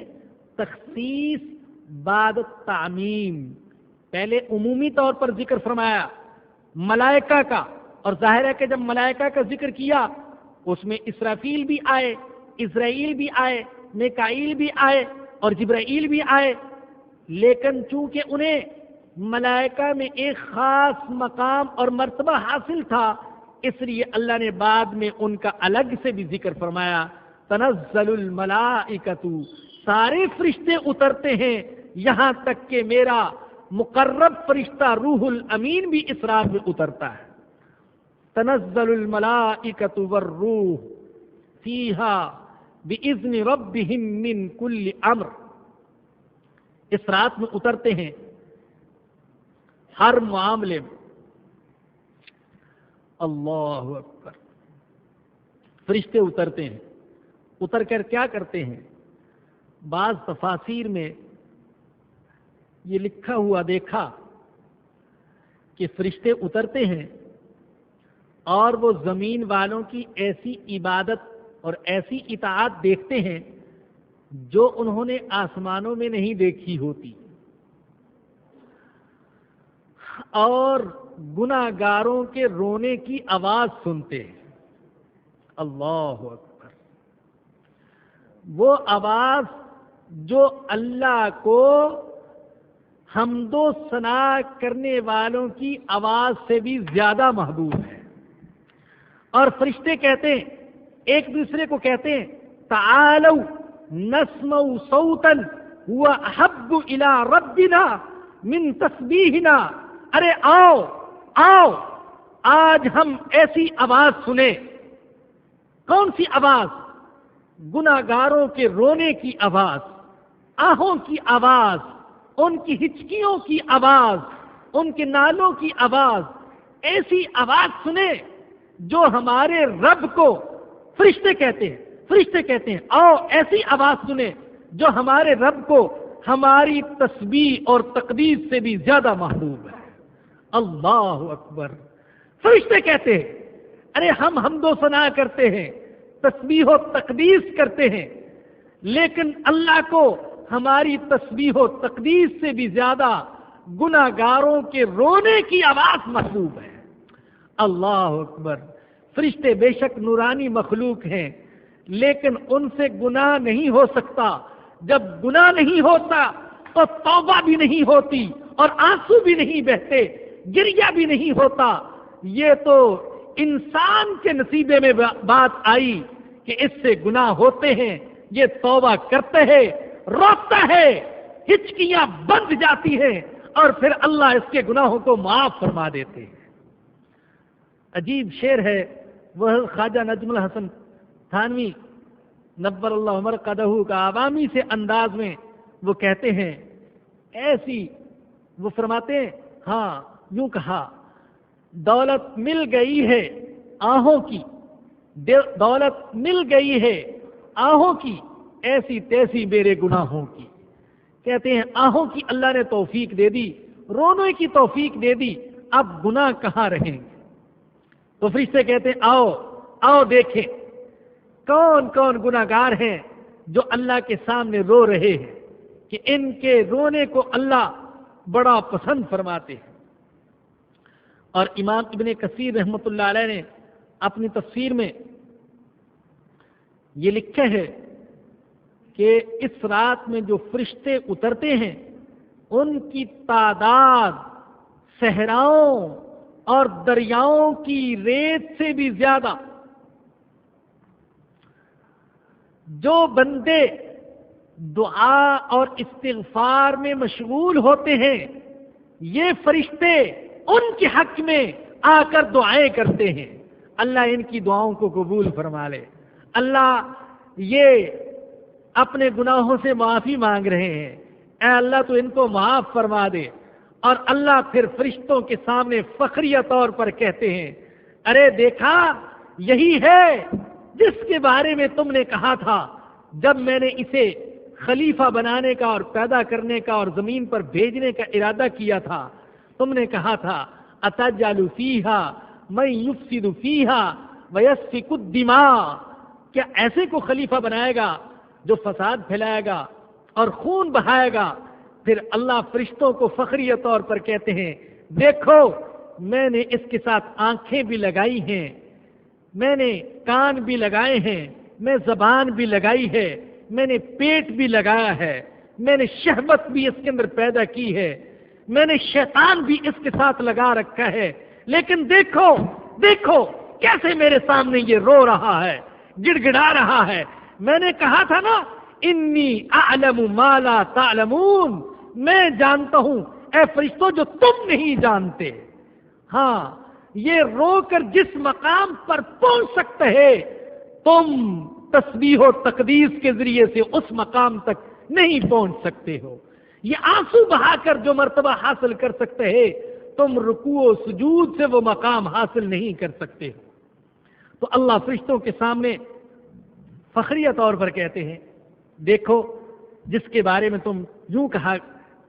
تخصیص بعد التعمیم۔ پہلے عمومی طور پر ذکر فرمایا ملائکہ کا، اور ظاہر ہے کہ جب ملائکہ کا ذکر کیا اس میں اسرافیل بھی آئے، اسرائیل بھی آئے، میکائیل بھی آئے اور جبرائیل بھی آئے، لیکن چونکہ انہیں ملائکہ میں ایک خاص مقام اور مرتبہ حاصل تھا، اس لیے اللہ نے بعد میں ان کا الگ سے بھی ذکر فرمایا، تنزل الملائکۃ، سارے فرشتے اترتے ہیں، یہاں تک کہ میرا مقرب فرشتہ روح الامین بھی اس رات میں اترتا ہے۔ تنزل الملائکۃ والروح فیہا بإذن ربہم من کل امر، اس رات میں اترتے ہیں ہر معاملے میں۔ اللہ اکبر، فرشتے اترتے ہیں، اتر کر کیا کرتے ہیں؟ بعض تفاسیر میں یہ لکھا ہوا دیکھا کہ فرشتے اترتے ہیں اور وہ زمین والوں کی ایسی عبادت اور ایسی اطاعت دیکھتے ہیں جو انہوں نے آسمانوں میں نہیں دیکھی ہوتی، اور گناہگاروں کے رونے کی آواز سنتے ہیں۔ اللہ اکبر، وہ آواز جو اللہ کو حمد و ثنا کرنے والوں کی آواز سے بھی زیادہ محبوب ہے۔ اور فرشتے کہتے ہیں، ایک دوسرے کو کہتے ہیں، تعالوا نسمع صوتا هو احب الى ربنا من تسبیحنا، ارے آؤ آؤ آج ہم ایسی آواز سنیں۔ کون سی آواز؟ گناہگاروں کے رونے کی آواز، آہوں کی آواز، ان کی ہچکیوں کی آواز، ان کے نالوں کی آواز، ایسی آواز سنیں جو ہمارے رب کو، فرشتے کہتے ہیں آؤ ایسی آواز سنیں جو ہمارے رب کو ہماری تسبیح اور تقدیس سے بھی زیادہ محبوب ہے۔ اللہ اکبر، فرشتے کہتے ہیں ارے ہم حمد و ثنا کرتے ہیں، تسبیح و تقدیس کرتے ہیں، لیکن اللہ کو ہماری تسبیح و تقدیس سے بھی زیادہ گناہگاروں کے رونے کی آواز محبوب ہے۔ اللہ اکبر، فرشتے بے شک نورانی مخلوق ہیں، لیکن ان سے گناہ نہیں ہو سکتا۔ جب گناہ نہیں ہوتا تو توبہ بھی نہیں ہوتی، اور آنسو بھی نہیں بہتے، گریہ بھی نہیں ہوتا۔ یہ تو انسان کے نصیبے میں بات آئی کہ اس سے گناہ ہوتے ہیں، یہ توبہ کرتے ہیں، روتا ہے، ہچکیاں بند جاتی ہیں، اور پھر اللہ اس کے گناہوں کو معاف فرما دیتے ہیں۔ عجیب شعر ہے، وہ خواجہ نجم الحسن تھانوی نبر اللہ مرقدہ کا عوامی سے انداز میں وہ کہتے ہیں، ایسی وہ فرماتے ہیں، ہاں یوں کہا، دولت مل گئی ہے آہوں کی، دولت مل گئی ہے آہوں کی، ایسی تیسی میرے گناہوں کی۔ کہتے ہیں آہوں کی اللہ نے توفیق دے دی، رونے کی توفیق دے دی، اب گناہ کہاں رہیں گے؟ تو فرشتے کہتے ہیں آؤ آؤ دیکھیں کون کون گناہگار ہیں جو اللہ کے سامنے رو رہے ہیں، کہ ان کے رونے کو اللہ بڑا پسند فرماتے ہیں۔ اور امام ابن کثیر رحمۃ اللہ علیہ نے اپنی تفسیر میں یہ لکھا ہے کہ اس رات میں جو فرشتے اترتے ہیں ان کی تعداد صحراؤں اور دریاؤں کی ریت سے بھی زیادہ۔ جو بندے دعا اور استغفار میں مشغول ہوتے ہیں، یہ فرشتے ان کے حق میں آ کر دعائیں کرتے ہیں، اللہ ان کی دعاؤں کو قبول فرما لے، اللہ یہ اپنے گناہوں سے معافی مانگ رہے ہیں، اے اللہ تو ان کو معاف فرما دے۔ اور اللہ پھر فرشتوں کے سامنے فخریہ طور پر کہتے ہیں، ارے دیکھا یہی ہے جس کے بارے میں تم نے کہا تھا جب میں نے اسے خلیفہ بنانے کا اور پیدا کرنے کا اور زمین پر بھیجنے کا ارادہ کیا تھا۔ تم نے کہا تھا اتجعل فیہا من یفسد فیہا ویسفک الدماء، کیا ایسے کو خلیفہ بنائے گا جو فساد پھیلائے گا اور خون بہائے گا؟ پھر اللہ فرشتوں کو فخریہ طور پر کہتے ہیں، دیکھو میں نے اس کے ساتھ آنکھیں بھی لگائی ہیں، میں نے کان بھی لگائے ہیں، میں زبان بھی لگائی ہے، میں نے پیٹ بھی لگایا ہے، میں نے شہوت بھی اس کے اندر پیدا کی ہے، میں نے شیطان بھی اس کے ساتھ لگا رکھا ہے، لیکن دیکھو دیکھو کیسے میرے سامنے یہ رو رہا ہے، گڑ گڑا رہا ہے؟ میں نے کہا تھا نا، انی اعلم ما لا تعلمون، میں جانتا ہوں اے فرشتوں جو تم نہیں جانتے۔ ہاں، یہ رو کر جس مقام پر پہنچ سکتے ہیں، تم تسبیح و تقدیس کے ذریعے سے اس مقام تک نہیں پہنچ سکتے ہو۔ یہ آنسو بہا کر جو مرتبہ حاصل کر سکتے ہیں، تم رکوع و سجود سے وہ مقام حاصل نہیں کر سکتے ہو۔ تو اللہ فرشتوں کے سامنے فخریہ طور پر کہتے ہیں، دیکھو جس کے بارے میں تم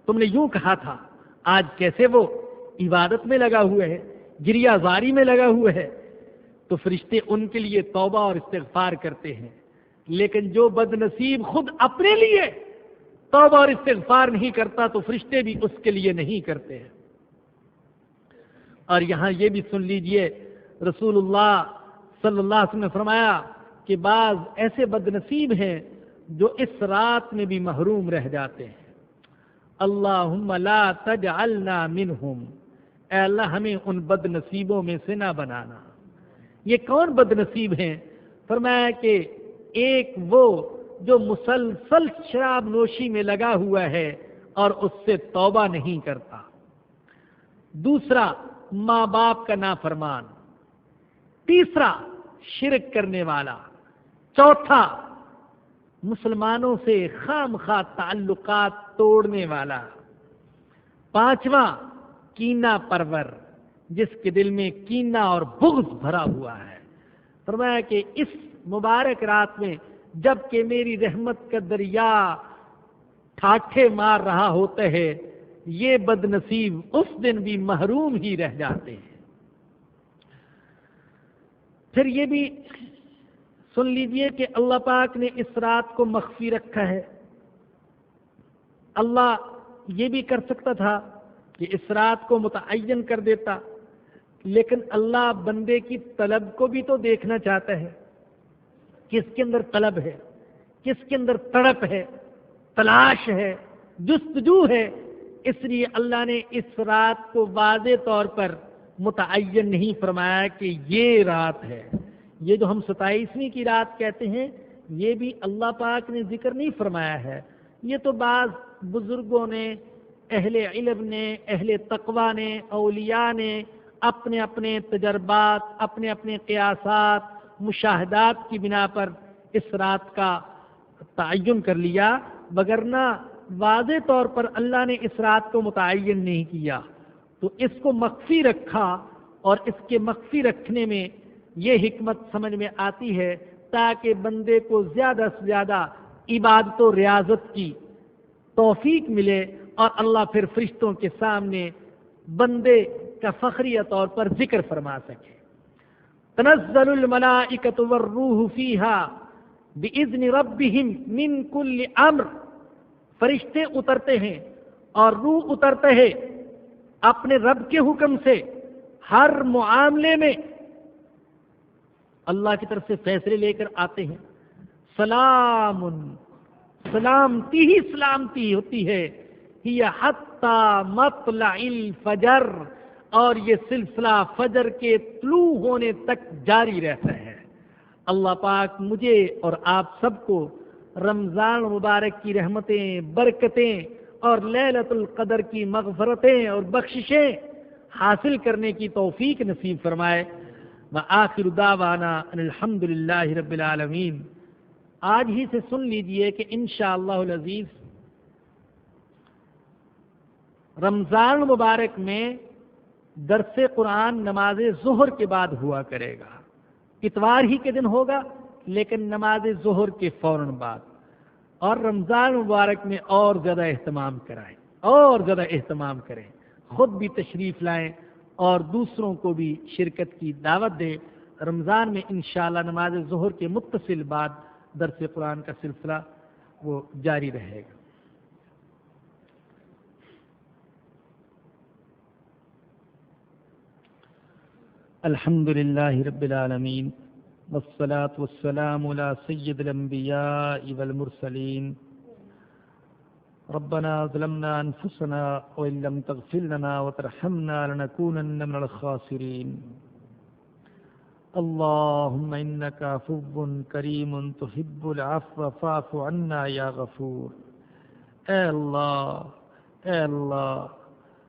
نے یوں کہا تھا، آج کیسے وہ عبادت میں لگا ہوا ہے، گریہ زاری میں لگا ہوا ہے۔ تو فرشتے ان کے لیے توبہ اور استغفار کرتے ہیں، لیکن جو بد نصیب خود اپنے لیے توبہ اور استغفار نہیں کرتا تو فرشتے بھی اس کے لیے نہیں کرتے ہیں۔ اور یہاں یہ بھی سن لیجئے، رسول اللہ صلی اللہ علیہ وسلم نے فرمایا کہ بعض ایسے بد نصیب ہیں جو اس رات میں بھی محروم رہ جاتے ہیں۔ اللہم لا تجعلنا منہم، اے اللہ ہمیں ان بد نصیبوں میں سے نہ بنانا۔ یہ کون بد نصیب ہیں؟ فرمایا کہ ایک وہ جو مسلسل شراب نوشی میں لگا ہوا ہے اور اس سے توبہ نہیں کرتا، دوسرا ماں باپ کا نافرمان، تیسرا شرک کرنے والا، چوتھا مسلمانوں سے خام خواہ تعلقات توڑنے والا، پانچواں کینہ پرور، جس کے دل میں کینہ اور بغض بھرا ہوا ہے۔ فرمایا کہ اس مبارک رات میں جب کہ میری رحمت کا دریا ٹھاٹھے مار رہا ہوتا ہے، یہ بد نصیب اس دن بھی محروم ہی رہ جاتے ہیں۔ پھر یہ بھی سن لیجئے کہ اللہ پاک نے اس رات کو مخفی رکھا ہے۔ اللہ یہ بھی کر سکتا تھا کہ اس رات کو متعین کر دیتا، لیکن اللہ بندے کی طلب کو بھی تو دیکھنا چاہتا ہے، کس کے اندر طلب ہے، کس کے اندر تڑپ ہے، تلاش ہے، جستجو ہے۔ اس لیے اللہ نے اس رات کو واضح طور پر متعین نہیں فرمایا کہ یہ رات ہے۔ یہ جو ہم 27ویں کی رات کہتے ہیں، یہ بھی اللہ پاک نے ذکر نہیں فرمایا ہے، یہ تو بعض بزرگوں نے، اہل علم نے، اہل تقوی نے، اولیاء نے اپنے اپنے تجربات، اپنے اپنے قیاسات، مشاہدات کی بنا پر اس رات کا تعین کر لیا، وگرنہ واضح طور پر اللہ نے اس رات کو متعین نہیں کیا۔ تو اس کو مخفی رکھا، اور اس کے مخفی رکھنے میں یہ حکمت سمجھ میں آتی ہے تاکہ بندے کو زیادہ سے زیادہ عبادت و ریاضت کی توفیق ملے، اور اللہ پھر فرشتوں کے سامنے بندے کا فخریہ طور پر ذکر فرما سکے۔ تنزل الملائکۃ والروح فیہا بإذن ربہم من کل امر، فرشتے اترتے ہیں اور روح اترتے ہیں اپنے رب کے حکم سے، ہر معاملے میں اللہ کی طرف سے فیصلے لے کر آتے ہیں۔ سلام، سلامتی ہی سلامتی ہوتی ہے، ہی حتی مطلع الفجر، اور یہ سلسلہ فجر کے طلوع ہونے تک جاری رہتا ہے۔ اللہ پاک مجھے اور آپ سب کو رمضان مبارک کی رحمتیں، برکتیں اور لیلۃ القدر کی مغفرتیں اور بخششیں حاصل کرنے کی توفیق نصیب فرمائے۔ وآخر دعوانا ان الحمد للہ رب العالمین۔ آج ہی سے سن لیجئے کہ انشاءاللہ العزیز رمضان مبارک میں درس قرآن نماز ظہر کے بعد ہوا کرے گا۔ اتوار ہی کے دن ہوگا، لیکن نماز ظہر کے فوراً بعد، اور رمضان مبارک میں اور زیادہ اہتمام کرائیں، اور زیادہ اہتمام کریں، خود بھی تشریف لائیں اور دوسروں کو بھی شرکت کی دعوت دیں۔ رمضان میں انشاءاللہ نماز ظہر کے متصل بعد درس قرآن کا سلسلہ وہ جاری رہے گا۔ الحمد للہ رب العالمین، والصلاة والسلام على سید الانبیاء والمرسلین۔ ربنا ظلمنا انفسنا وان لم تغفر لنا وترحمنا لنكونن من الخاسرین۔ اللہم انک عفو کریم تحب العفو فاعف عنا یا غفور۔ اے اللہ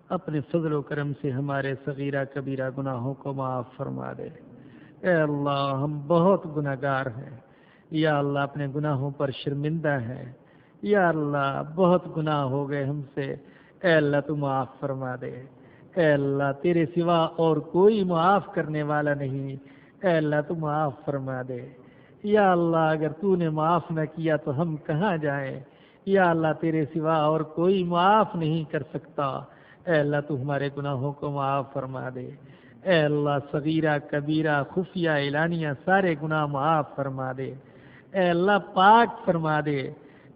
اپنے فضل و کرم سے ہمارے صغیرہ کبیرہ گناہوں کو معاف فرما دے۔ اے اللہ ہم بہت گناہگار ہیں، یا اللہ اپنے گناہوں پر شرمندہ ہیں، یا اللہ بہت گناہ ہو گئے ہم سے، اے اللہ تو معاف فرما دے۔ اے اللہ تیرے سوا اور کوئی معاف کرنے والا نہیں، اے اللہ تو معاف فرما دے۔ یا اللہ اگر تو نے معاف نہ کیا تو ہم کہاں جائیں، یا اللہ تیرے سوا اور کوئی معاف نہیں کر سکتا، اے اللہ تو ہمارے گناہوں کو معاف فرما دے۔ اے اللہ صغیرہ کبیرہ خفیہ اعلانیہ سارے گناہ معاف فرما دے۔ اے اللہ پاک فرما دے۔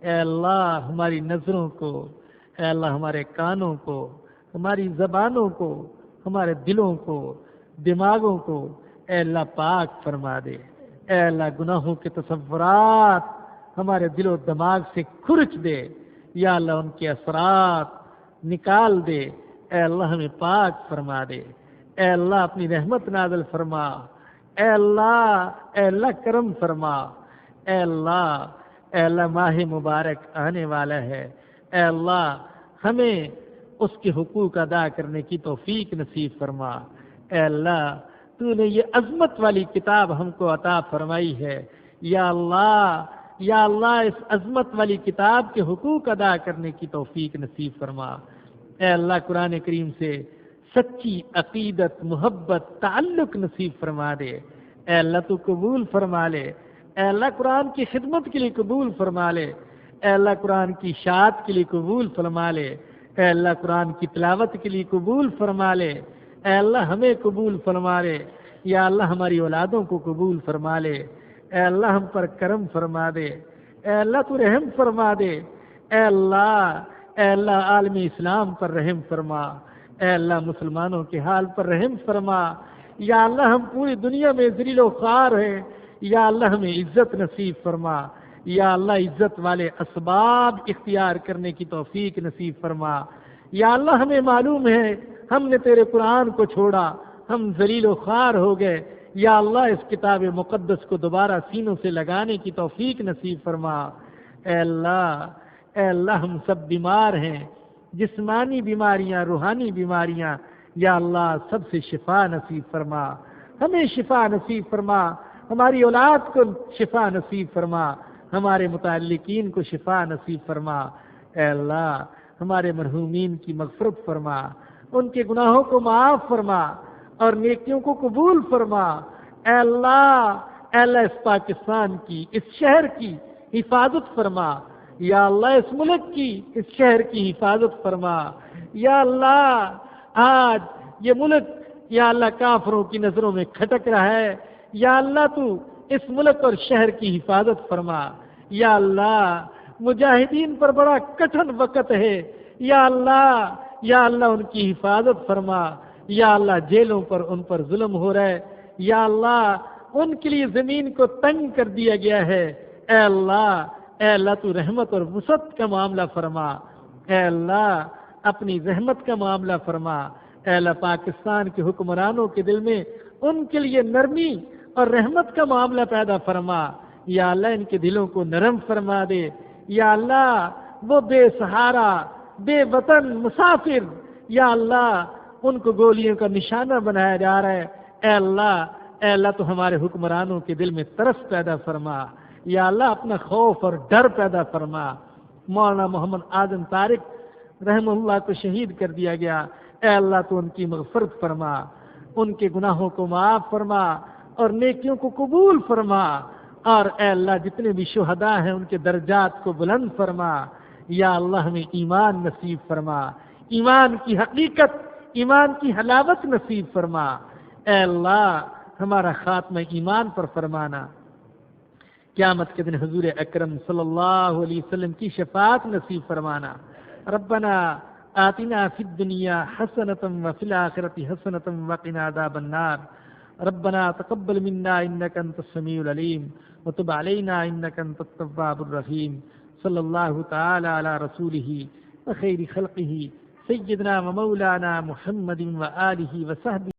اے اللہ ہماری نظروں کو، اے اللہ ہمارے کانوں کو، ہماری زبانوں کو، ہمارے دلوں کو، دماغوں کو اے اللہ پاک فرما دے۔ اے اللہ گناہوں کے تصورات ہمارے دل و دماغ سے کھرچ دے، یا اللہ ان کے اثرات نکال دے۔ اے اللہ ہمیں پاک فرما دے۔ اے اللہ اپنی رحمت نازل فرما۔ اے اللہ کرم فرما۔ اے اللہ ماہ مبارک آنے والا ہے، اے اللہ ہمیں اس کے حقوق ادا کرنے کی توفیق نصیب فرما۔ اے اللہ تو نے یہ عظمت والی کتاب ہم کو عطا فرمائی ہے، یا اللہ اس عظمت والی کتاب کے حقوق ادا کرنے کی توفیق نصیب فرما۔ اے اللہ قرآن کریم سے سچی عقیدت، محبت، تعلق نصیب فرما دے۔ اے اللہ تو قبول فرما لے۔ اے اللہ قرآن کی خدمت کے لیے قبول فرما لے۔ اے اللہ قرآن کی اشاعت کے لیے قبول فرما لے۔ اے اللہ قرآن کی تلاوت کے لیے قبول فرما لے۔ اے اللہ ہمیں قبول فرما لے، یا اللہ ہماری اولادوں کو قبول فرما لے۔ اے اللہ ہم پر کرم فرما دے۔ اے اللہ تو رحم فرما دے۔ اے اللہ عالم اسلام پر رحم فرما۔ اے اللہ مسلمانوں کے حال پر رحم فرما۔ یا اللہ ہم پوری دنیا میں ذلیل و خوار ہیں، یا اللہ ہمیں عزت نصیب فرما۔ یا اللہ عزت والے اسباب اختیار کرنے کی توفیق نصیب فرما۔ یا اللہ ہمیں معلوم ہے ہم نے تیرے قرآن کو چھوڑا، ہم ذلیل و خوار ہو گئے، یا اللہ اس کتاب مقدس کو دوبارہ سینوں سے لگانے کی توفیق نصیب فرما۔ اے اللہ ہم سب بیمار ہیں، جسمانی بیماریاں، روحانی بیماریاں، یا اللہ سب سے شفا نصیب فرما۔ ہمیں شفا نصیب فرما، ہماری اولاد کو شفا نصیب فرما، ہمارے متعلقین کو شفا نصیب فرما۔ اے اللہ ہمارے مرحومین کی مغفرت فرما، ان کے گناہوں کو معاف فرما اور نیکیوں کو قبول فرما۔ اے اللہ اس پاکستان کی، اس شہر کی حفاظت فرما، یا اللہ اس ملک کی، اس شہر کی حفاظت فرما۔ یا اللہ آج یہ ملک یا اللہ کافروں کی نظروں میں کھٹک رہا ہے، یا اللہ تو اس ملک اور شہر کی حفاظت فرما۔ یا اللہ مجاہدین پر بڑا کٹھن وقت ہے، یا اللہ ان کی حفاظت فرما۔ یا اللہ جیلوں پر ان پر ظلم ہو رہا ہے، یا اللہ ان کے لیے زمین کو تنگ کر دیا گیا ہے۔ اے اللہ تو رحمت اور وسعت کا معاملہ فرما۔ اے اللہ اپنی رحمت کا معاملہ فرما۔ اے اللہ پاکستان کے حکمرانوں کے دل میں ان کے لیے نرمی اور رحمت کا معاملہ پیدا فرما۔ یا اللہ ان کے دلوں کو نرم فرما دے۔ یا اللہ وہ بے سہارا، بے وطن مسافر، یا اللہ ان کو گولیوں کا نشانہ بنایا جا رہا ہے، اے اللہ تو ہمارے حکمرانوں کے دل میں ترس پیدا فرما۔ یا اللہ اپنا خوف اور ڈر پیدا فرما۔ مولانا محمد اعظم طارق رحمہ اللہ کو شہید کر دیا گیا، اے اللہ تو ان کی مغفرت فرما، ان کے گناہوں کو معاف فرما اور نیکیوں کو قبول فرما۔ اور اے اللہ جتنے بھی شہداء ہیں ان کے درجات کو بلند فرما۔ یا اللہ ہمیں ایمان نصیب فرما، ایمان کی حقیقت، ایمان کی حلاوت نصیب فرما۔ اے اللہ ہمارا خاتمہ ایمان پر فرمانا، قیامت کے دن حضور اکرم صلی اللہ علیہ وسلم کی شفاعت نصیب فرمانا۔ ربنا آتنا فی الدنیا حسنۃ وفی الآخرۃ حسنۃ وقنا عذاب النار۔ ربنا تقبل منا انک انت السمیع العلیم وتب علینا انک انت التواب الرحیم۔ صلی اللہ تعالی علی رسولہ وخیر خلقہ سیدنا و مولانا محمد و آلہ و صحبہ